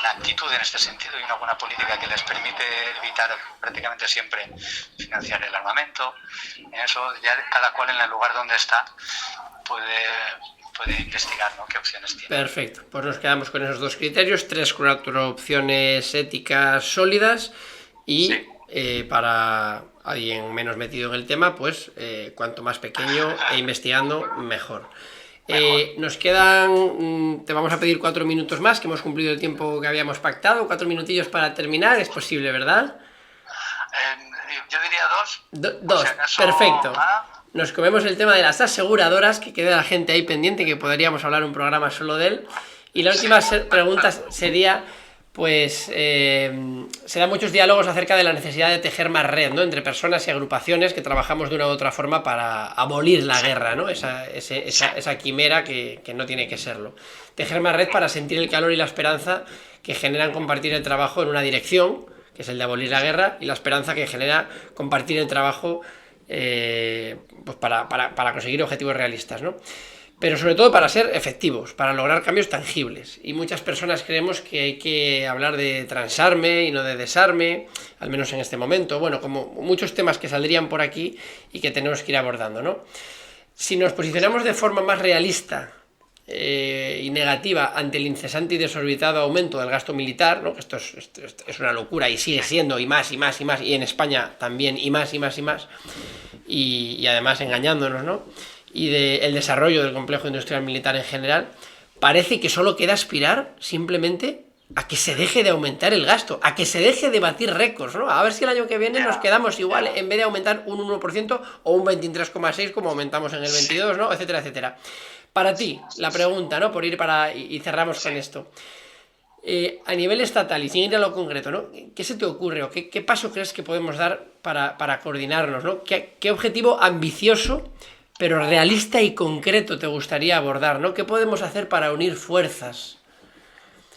actitud en este sentido y una buena política que les permite evitar prácticamente siempre financiar el armamento. Eso ya cada cual en el lugar donde está puede investigar, ¿no?, qué opciones tiene. Perfecto, pues nos quedamos con esos dos criterios, 3-4 opciones éticas sólidas y sí. Para alguien menos metido en el tema, pues cuanto más pequeño e investigando, mejor. Nos quedan, te vamos a pedir 4 minutos más, que hemos cumplido el tiempo que habíamos pactado, 4 minutillos para terminar, es posible, ¿verdad? Yo diría 2. 2, perfecto. Nos comemos el tema de las aseguradoras, que queda la gente ahí pendiente, que podríamos hablar un programa solo de él. Y la última pregunta sería, pues, se dan muchos diálogos acerca de la necesidad de tejer más red, ¿no?, entre personas y agrupaciones que trabajamos de una u otra forma para abolir la guerra, ¿no?, esa quimera que no tiene que serlo. Tejer más red para sentir el calor y la esperanza que generan compartir el trabajo en una dirección, que es el de abolir la guerra, y la esperanza que genera compartir el trabajo pues para conseguir objetivos realistas, ¿no? Pero sobre todo para ser efectivos, para lograr cambios tangibles. Y muchas personas creemos que hay que hablar de transarme y no de desarme, al menos en este momento. Bueno, como muchos temas que saldrían por aquí y que tenemos que ir abordando, ¿no? Si nos posicionamos de forma más realista y negativa ante el incesante y desorbitado aumento del gasto militar, ¿no?, que esto es una locura y sigue siendo, y más, y en España también, y más, y además engañándonos, ¿no?, y del desarrollo del complejo industrial militar en general, parece que solo queda aspirar simplemente a que se deje de aumentar el gasto, a que se deje de batir récords, ¿no? A ver si el año que viene nos quedamos igual, en vez de aumentar un 1% o un 23,6% como aumentamos en el 22, ¿no?, etcétera, etcétera. Para ti, la pregunta, ¿no?, por ir y cerramos con esto. A nivel estatal y sin ir a lo concreto, ¿no?, ¿qué se te ocurre o qué paso crees que podemos dar para coordinarnos, ¿no? ¿Qué objetivo ambicioso pero realista y concreto te gustaría abordar, ¿no? ¿Qué podemos hacer para unir fuerzas?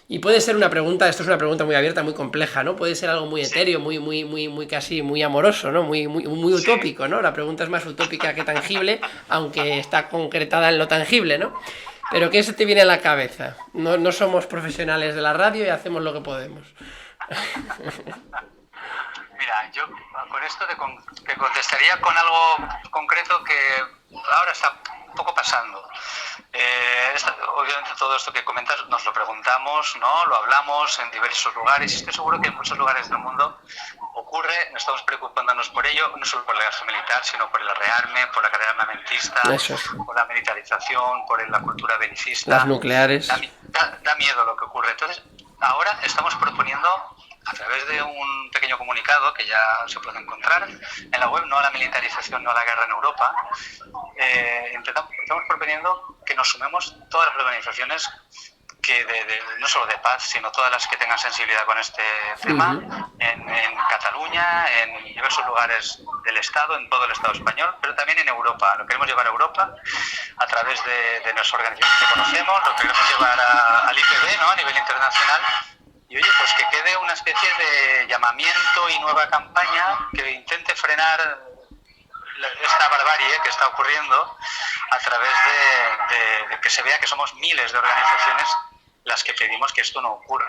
Y puede ser una pregunta, esto es una pregunta muy abierta, muy compleja, ¿no? Puede ser algo muy etéreo, muy casi muy amoroso, ¿no? Muy utópico, ¿no? La pregunta es más utópica que tangible, aunque está concretada en lo tangible, ¿no? Pero ¿qué se te viene a la cabeza? No somos profesionales de la radio y hacemos lo que podemos. Mira, yo con esto te contestaría con algo concreto que ahora está un poco pasando. Obviamente todo esto que comentas nos lo preguntamos, ¿no?, lo hablamos en diversos lugares, y estoy seguro que en muchos lugares del mundo ocurre, no estamos preocupándonos por ello, no solo por el gasto militar, sino por el rearme, por la carrera armamentista, por la militarización, por la cultura belicista. Las nucleares. Da miedo lo que ocurre. Entonces, ahora estamos proponiendo, a través de un pequeño comunicado que ya se puede encontrar en la web, No a la militarización, no a la guerra en Europa, estamos proponiendo que nos sumemos todas las organizaciones que no solo de paz, sino todas las que tengan sensibilidad con este tema, en Cataluña, en diversos lugares del Estado, en todo el Estado español, pero también en Europa. Lo queremos llevar a Europa a través de nuestras organizaciones que conocemos, lo queremos llevar al IPB, ¿no?, a nivel internacional. Y oye, pues que quede una especie de llamamiento y nueva campaña que intente frenar esta barbarie que está ocurriendo a través de que se vea que somos miles de organizaciones las que pedimos que esto no ocurra,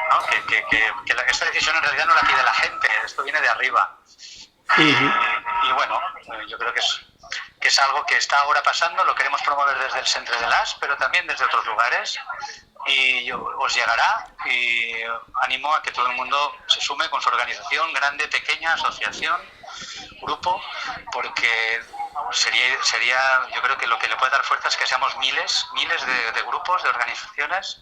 ¿no? Que esta decisión en realidad no la pide la gente, esto viene de arriba. Y bueno, yo creo que es algo que está ahora pasando, lo queremos promover desde el Centre de l'As, pero también desde otros lugares, y os llegará, y animo a que todo el mundo se sume con su organización, grande, pequeña, asociación, grupo, porque sería, yo creo que lo que le puede dar fuerza es que seamos miles de grupos, de organizaciones,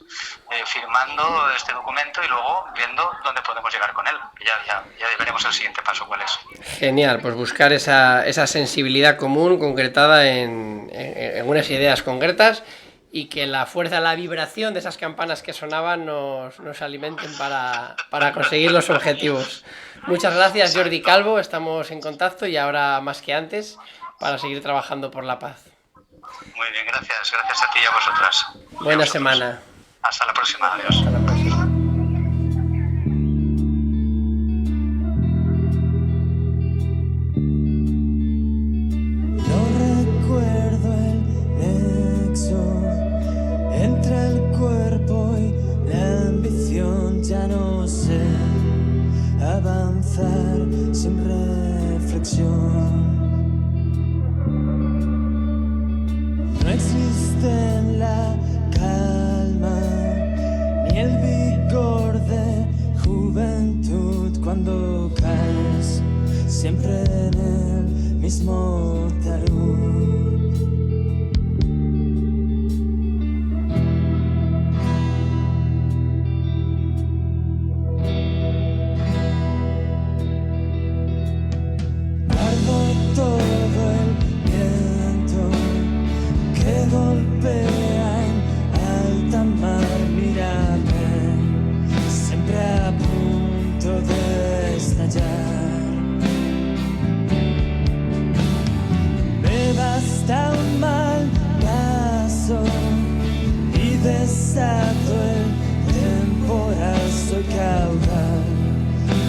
firmando este documento y luego viendo dónde podemos llegar con él. Ya veremos el siguiente paso cuál es. Genial, pues buscar esa sensibilidad común concretada en unas ideas concretas, y que la fuerza, la vibración de esas campanas que sonaban nos alimenten para conseguir los objetivos. Muchas gracias, Jordi Calvo, estamos en contacto y ahora más que antes para seguir trabajando por la paz. Muy bien, gracias a ti y a vosotras. Buena semana. Hasta la próxima, adiós. Hasta la próxima. Avanzar sin reflexión. No existe la calma ni el vigor de juventud cuando caes siempre en el mismo talud.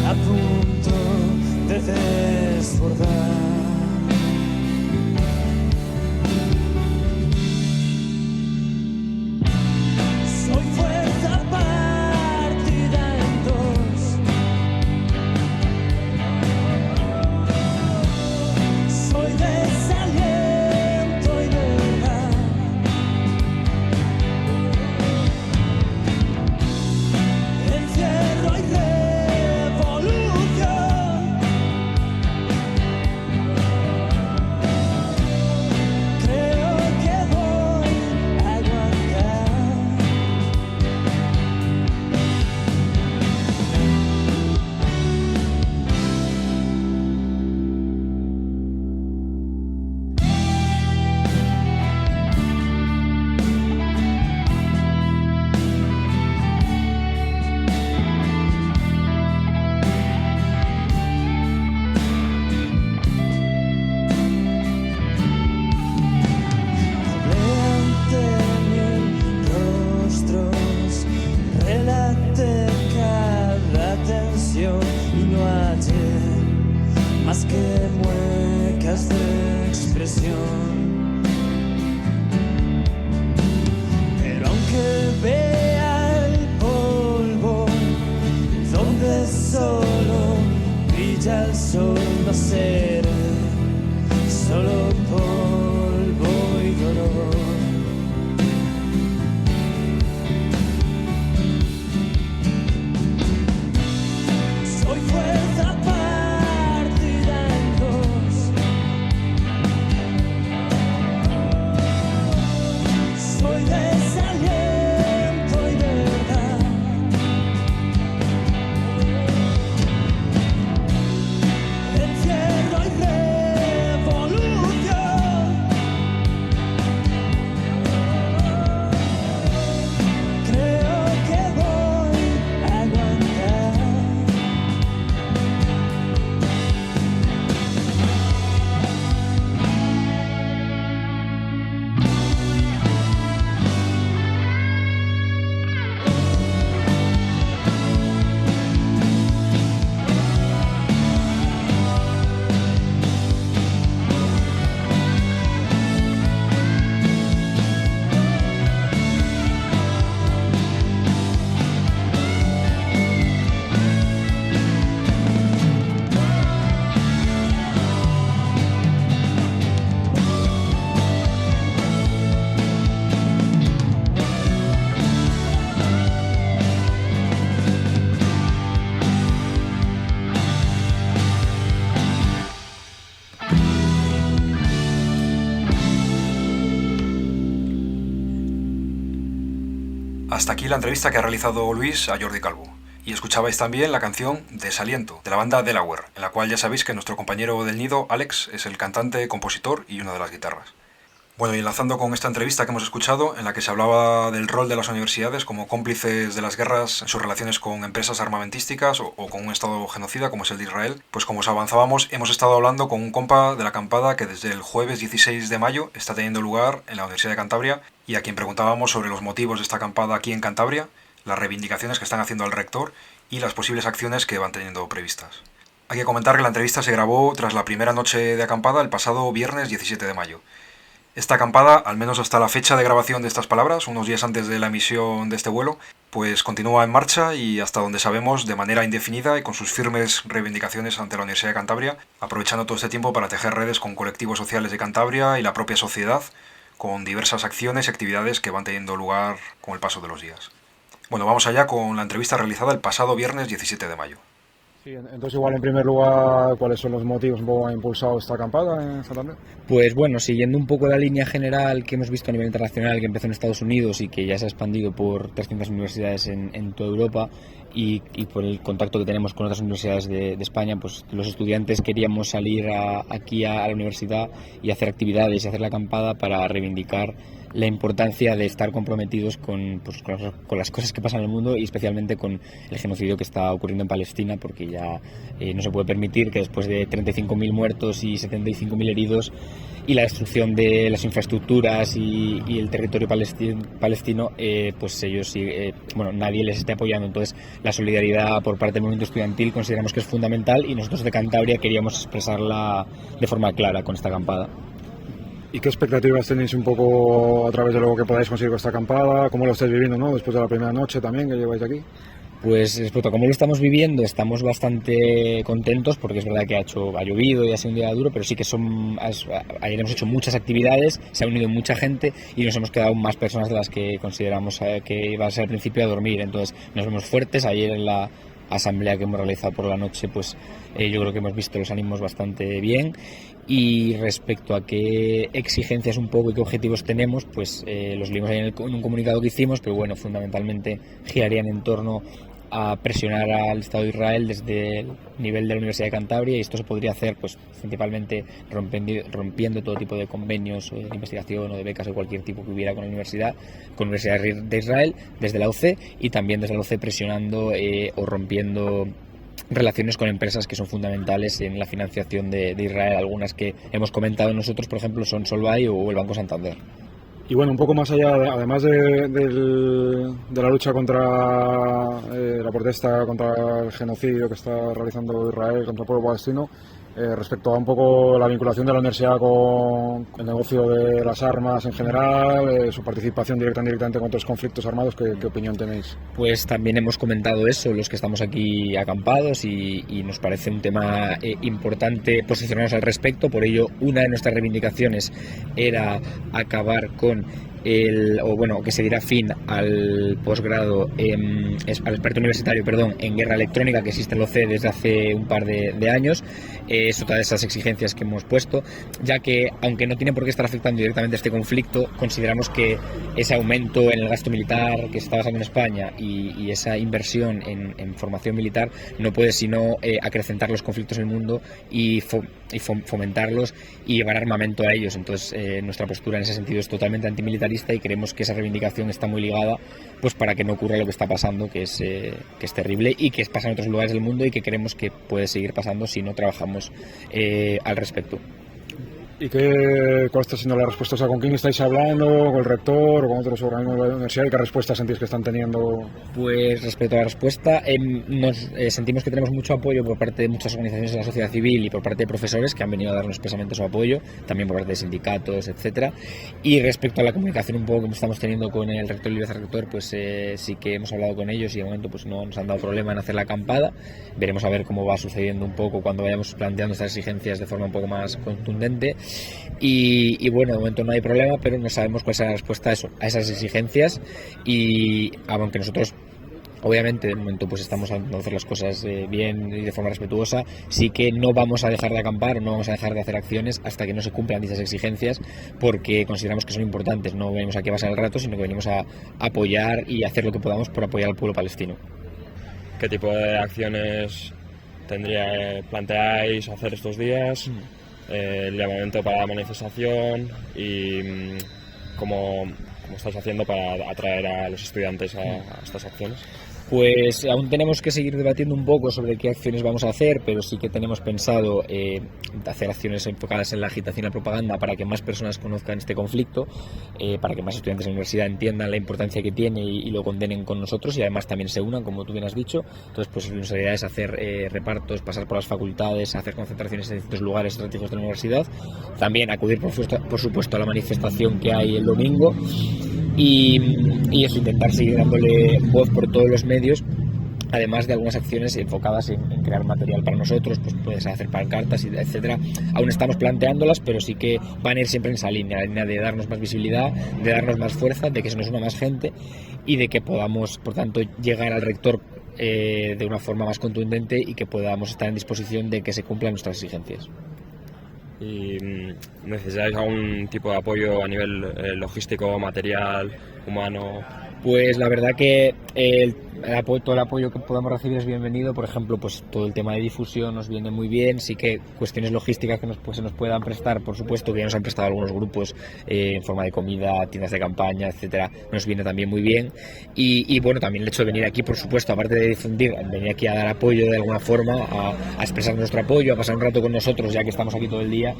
A punto de desbordar. Soy fuerza partida en dos. Soy desaliento y verdad. Encierro y más que muecas de expresión. Pero aunque vea el polvo donde solo brilla el sol, no seré solo polvo y dolor. Soy fuerza para Hasta aquí la entrevista que ha realizado Luis a Jordi Calvo. Y escuchabais también la canción Desaliento, de la banda Delaware, en la cual ya sabéis que nuestro compañero del nido, Alex, es el cantante, compositor y una de las guitarras. Bueno, y enlazando con esta entrevista que hemos escuchado, en la que se hablaba del rol de las universidades como cómplices de las guerras en sus relaciones con empresas armamentísticas o con un estado genocida como es el de Israel, pues como os avanzábamos, hemos estado hablando con un compa de la acampada que desde el jueves 16 de mayo está teniendo lugar en la Universidad de Cantabria y a quien preguntábamos sobre los motivos de esta acampada aquí en Cantabria, las reivindicaciones que están haciendo al rector y las posibles acciones que van teniendo previstas. Hay que comentar que la entrevista se grabó tras la primera noche de acampada el pasado viernes 17 de mayo. Esta acampada, al menos hasta la fecha de grabación de estas palabras, unos días antes de la emisión de este vuelo, pues continúa en marcha y hasta donde sabemos de manera indefinida y con sus firmes reivindicaciones ante la Universidad de Cantabria, aprovechando todo este tiempo para tejer redes con colectivos sociales de Cantabria y la propia sociedad, con diversas acciones y actividades que van teniendo lugar con el paso de los días. Bueno, vamos allá con la entrevista realizada el pasado viernes 17 de mayo. Sí, entonces igual en primer lugar, ¿cuáles son los motivos un poco que han impulsado esta acampada en Santander? Pues bueno, siguiendo un poco la línea general que hemos visto a nivel internacional, que empezó en Estados Unidos y que ya se ha expandido por 300 universidades en toda Europa y por el contacto que tenemos con otras universidades de España, pues los estudiantes queríamos salir aquí a la universidad y hacer actividades y hacer la acampada para reivindicar la importancia de estar comprometidos con las cosas que pasan en el mundo y especialmente con el genocidio que está ocurriendo en Palestina, porque ya no se puede permitir que después de 35.000 muertos y 75.000 heridos y la destrucción de las infraestructuras y el territorio palestino, pues ellos nadie les esté apoyando. Entonces la solidaridad por parte del movimiento estudiantil consideramos que es fundamental y nosotros de Cantabria queríamos expresarla de forma clara con esta acampada. ¿Y qué expectativas tenéis un poco a través de lo que podáis conseguir con esta acampada? ¿Cómo lo estáis viviendo, ¿no? Después de la primera noche también que lleváis aquí. Pues respecto a cómo lo estamos viviendo, estamos bastante contentos porque es verdad que ha llovido y ha sido un día duro, pero sí que ayer hemos hecho muchas actividades, se ha unido mucha gente y nos hemos quedado más personas de las que consideramos que iba a ser al principio a dormir. Entonces nos vemos fuertes. Ayer en la asamblea que hemos realizado por la noche, pues yo creo que hemos visto los ánimos bastante bien. Y respecto a qué exigencias un poco y qué objetivos tenemos, pues los leímos ahí en un comunicado que hicimos, pero bueno, fundamentalmente girarían en torno a presionar al Estado de Israel desde el nivel de la Universidad de Cantabria, y esto se podría hacer pues principalmente rompiendo todo tipo de convenios de investigación o de becas de cualquier tipo que hubiera con la universidad de Israel desde la OCE, y también desde la OCE presionando o rompiendo relaciones con empresas que son fundamentales en la financiación de Israel. Algunas que hemos comentado nosotros, por ejemplo, son Solvay o el Banco Santander. Y bueno, un poco más allá, además de la lucha contra la protesta contra el genocidio que está realizando Israel contra el pueblo palestino, respecto a un poco la vinculación de la universidad con el negocio de las armas en general, su participación directa e indirectamente con otros conflictos armados, ¿qué opinión tenéis? Pues también hemos comentado eso, los que estamos aquí acampados, y nos parece un tema importante posicionarnos al respecto. Por ello, una de nuestras reivindicaciones era acabar con que se diera fin al posgrado, al experto universitario, en guerra electrónica que existe en la OCE desde hace un par de años. Es otra de esas exigencias que hemos puesto, ya que aunque no tiene por qué estar afectando directamente este conflicto, consideramos que ese aumento en el gasto militar que se está basando en España y esa inversión en formación militar no puede sino acrecentar los conflictos en el mundo y fomentarlos y llevar armamento a ellos. Entonces nuestra postura en ese sentido es totalmente antimilitarista, y creemos que esa reivindicación está muy ligada pues para que no ocurra lo que está pasando, que es terrible y que pasa en otros lugares del mundo y que creemos que puede seguir pasando si no trabajamos al respecto. ¿Y cuál está siendo la respuesta? O sea, ¿con quién estáis hablando? ¿Con el rector o con otros organismos de la universidad? ¿Y qué respuesta sentís que están teniendo? Pues respecto a la respuesta, sentimos que tenemos mucho apoyo por parte de muchas organizaciones de la sociedad civil y por parte de profesores que han venido a darnos expresamente su apoyo, también por parte de sindicatos, etcétera. Y respecto a la comunicación un poco que estamos teniendo con el rector y el vicerrector, pues sí que hemos hablado con ellos y de momento pues no nos han dado problema en hacer la acampada. Veremos a ver cómo va sucediendo un poco cuando vayamos planteando estas exigencias de forma un poco más contundente. Y bueno, de momento no hay problema, pero no sabemos cuál será la respuesta a esas exigencias, y aunque nosotros obviamente de momento pues estamos intentando hacer las cosas bien y de forma respetuosa. Sí que no vamos a dejar de acampar o no vamos a dejar de hacer acciones hasta que no se cumplan dichas exigencias, porque consideramos que son importantes. No venimos aquí a pasar el rato, sino que venimos a apoyar y hacer lo que podamos por apoyar al pueblo palestino. ¿Qué tipo de acciones planteáis hacer estos días? El llamamiento para la manifestación y cómo estáis haciendo para atraer a los estudiantes a estas acciones. Pues aún tenemos que seguir debatiendo un poco sobre qué acciones vamos a hacer, pero sí que tenemos pensado hacer acciones enfocadas en la agitación y la propaganda para que más personas conozcan este conflicto, para que más estudiantes de la universidad entiendan la importancia que tiene y lo condenen con nosotros, y además también se unan, como tú bien has dicho. Entonces, pues nuestra idea es hacer repartos, pasar por las facultades, hacer concentraciones en distintos lugares estratégicos de la universidad, también acudir por supuesto a la manifestación que hay el domingo, y eso, intentar seguir dándole voz por todos los medios, además de algunas acciones enfocadas en crear material para nosotros, pues puedes hacer pancartas, etcétera. Aún estamos planteándolas, pero sí que van a ir siempre en esa línea, la línea de darnos más visibilidad, de darnos más fuerza, de que se nos una más gente y de que podamos, por tanto, llegar al rector de una forma más contundente y que podamos estar en disposición de que se cumplan nuestras exigencias. ¿Y necesitáis algún tipo de apoyo a nivel logístico, material, humano? Pues la verdad que todo el apoyo que podamos recibir es bienvenido. Por ejemplo, pues todo el tema de difusión nos viene muy bien. Sí que cuestiones logísticas que se nos puedan prestar, por supuesto, que ya nos han prestado algunos grupos en forma de comida, tiendas de campaña, etcétera, nos viene también muy bien. Y bueno, también el hecho de venir aquí, por supuesto, aparte de difundir, venir aquí a dar apoyo de alguna forma, a expresar nuestro apoyo, a pasar un rato con nosotros, ya que estamos aquí todo el día,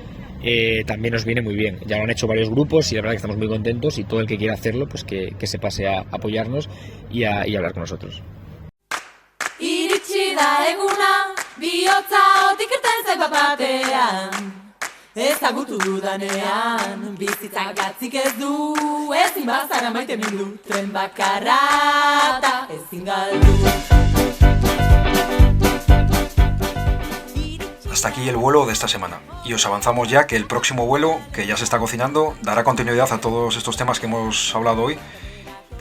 también nos viene muy bien. Ya lo han hecho varios grupos y la verdad que estamos muy contentos, y todo el que quiera hacerlo, pues que se pase a apoyarnos y a hablar con nosotros. Iritsi da eguna, bihotza otik irten zait bat-batean. Ezagutu dudanean, bizitzak gatzik ez du, ezin bazara maite mindu, tren bakarra eta ezin galdu. Hasta aquí el vuelo de esta semana, y os avanzamos ya que el próximo vuelo, que ya se está cocinando, dará continuidad a todos estos temas que hemos hablado hoy,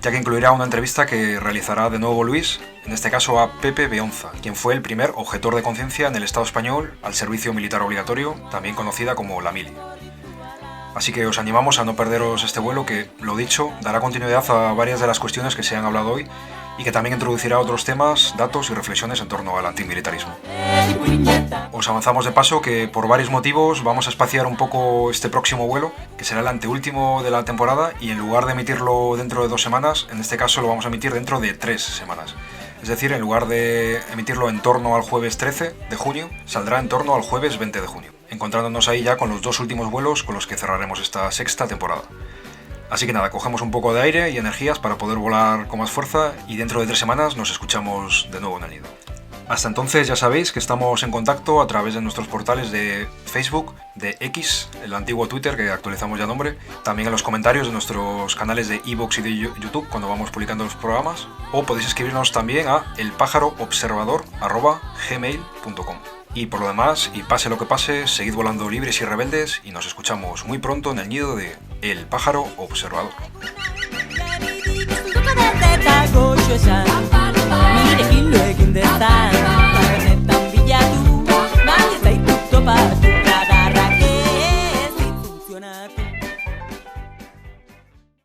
ya que incluirá una entrevista que realizará de nuevo Luis, en este caso a Pepe Beonza, quien fue el primer objetor de conciencia en el Estado español al servicio militar obligatorio, también conocida como la mili. Así que os animamos a no perderos este vuelo que, lo dicho, dará continuidad a varias de las cuestiones que se han hablado hoy y que también introducirá otros temas, datos y reflexiones en torno al antimilitarismo. Os avanzamos de paso que por varios motivos vamos a espaciar un poco este próximo vuelo, que será el anteúltimo de la temporada, y en lugar de emitirlo dentro de 2 semanas, en este caso lo vamos a emitir dentro de 3 semanas. Es decir, en lugar de emitirlo en torno al jueves 13 de junio, saldrá en torno al jueves 20 de junio, encontrándonos ahí ya con los 2 últimos vuelos con los que cerraremos esta 6ª temporada. Así que nada, cogemos un poco de aire y energías para poder volar con más fuerza, y dentro de 3 semanas nos escuchamos de nuevo en el nido. Hasta entonces ya sabéis que estamos en contacto a través de nuestros portales de Facebook, de X, el antiguo Twitter que actualizamos ya nombre, también en los comentarios de nuestros canales de iVoox y de YouTube cuando vamos publicando los programas, o podéis escribirnos también a elpajaroobservador@gmail.com. Y por lo demás, y pase lo que pase, seguid volando libres y rebeldes, y nos escuchamos muy pronto en el nido de El Pájaro Observador. Nirekin lo egin dezan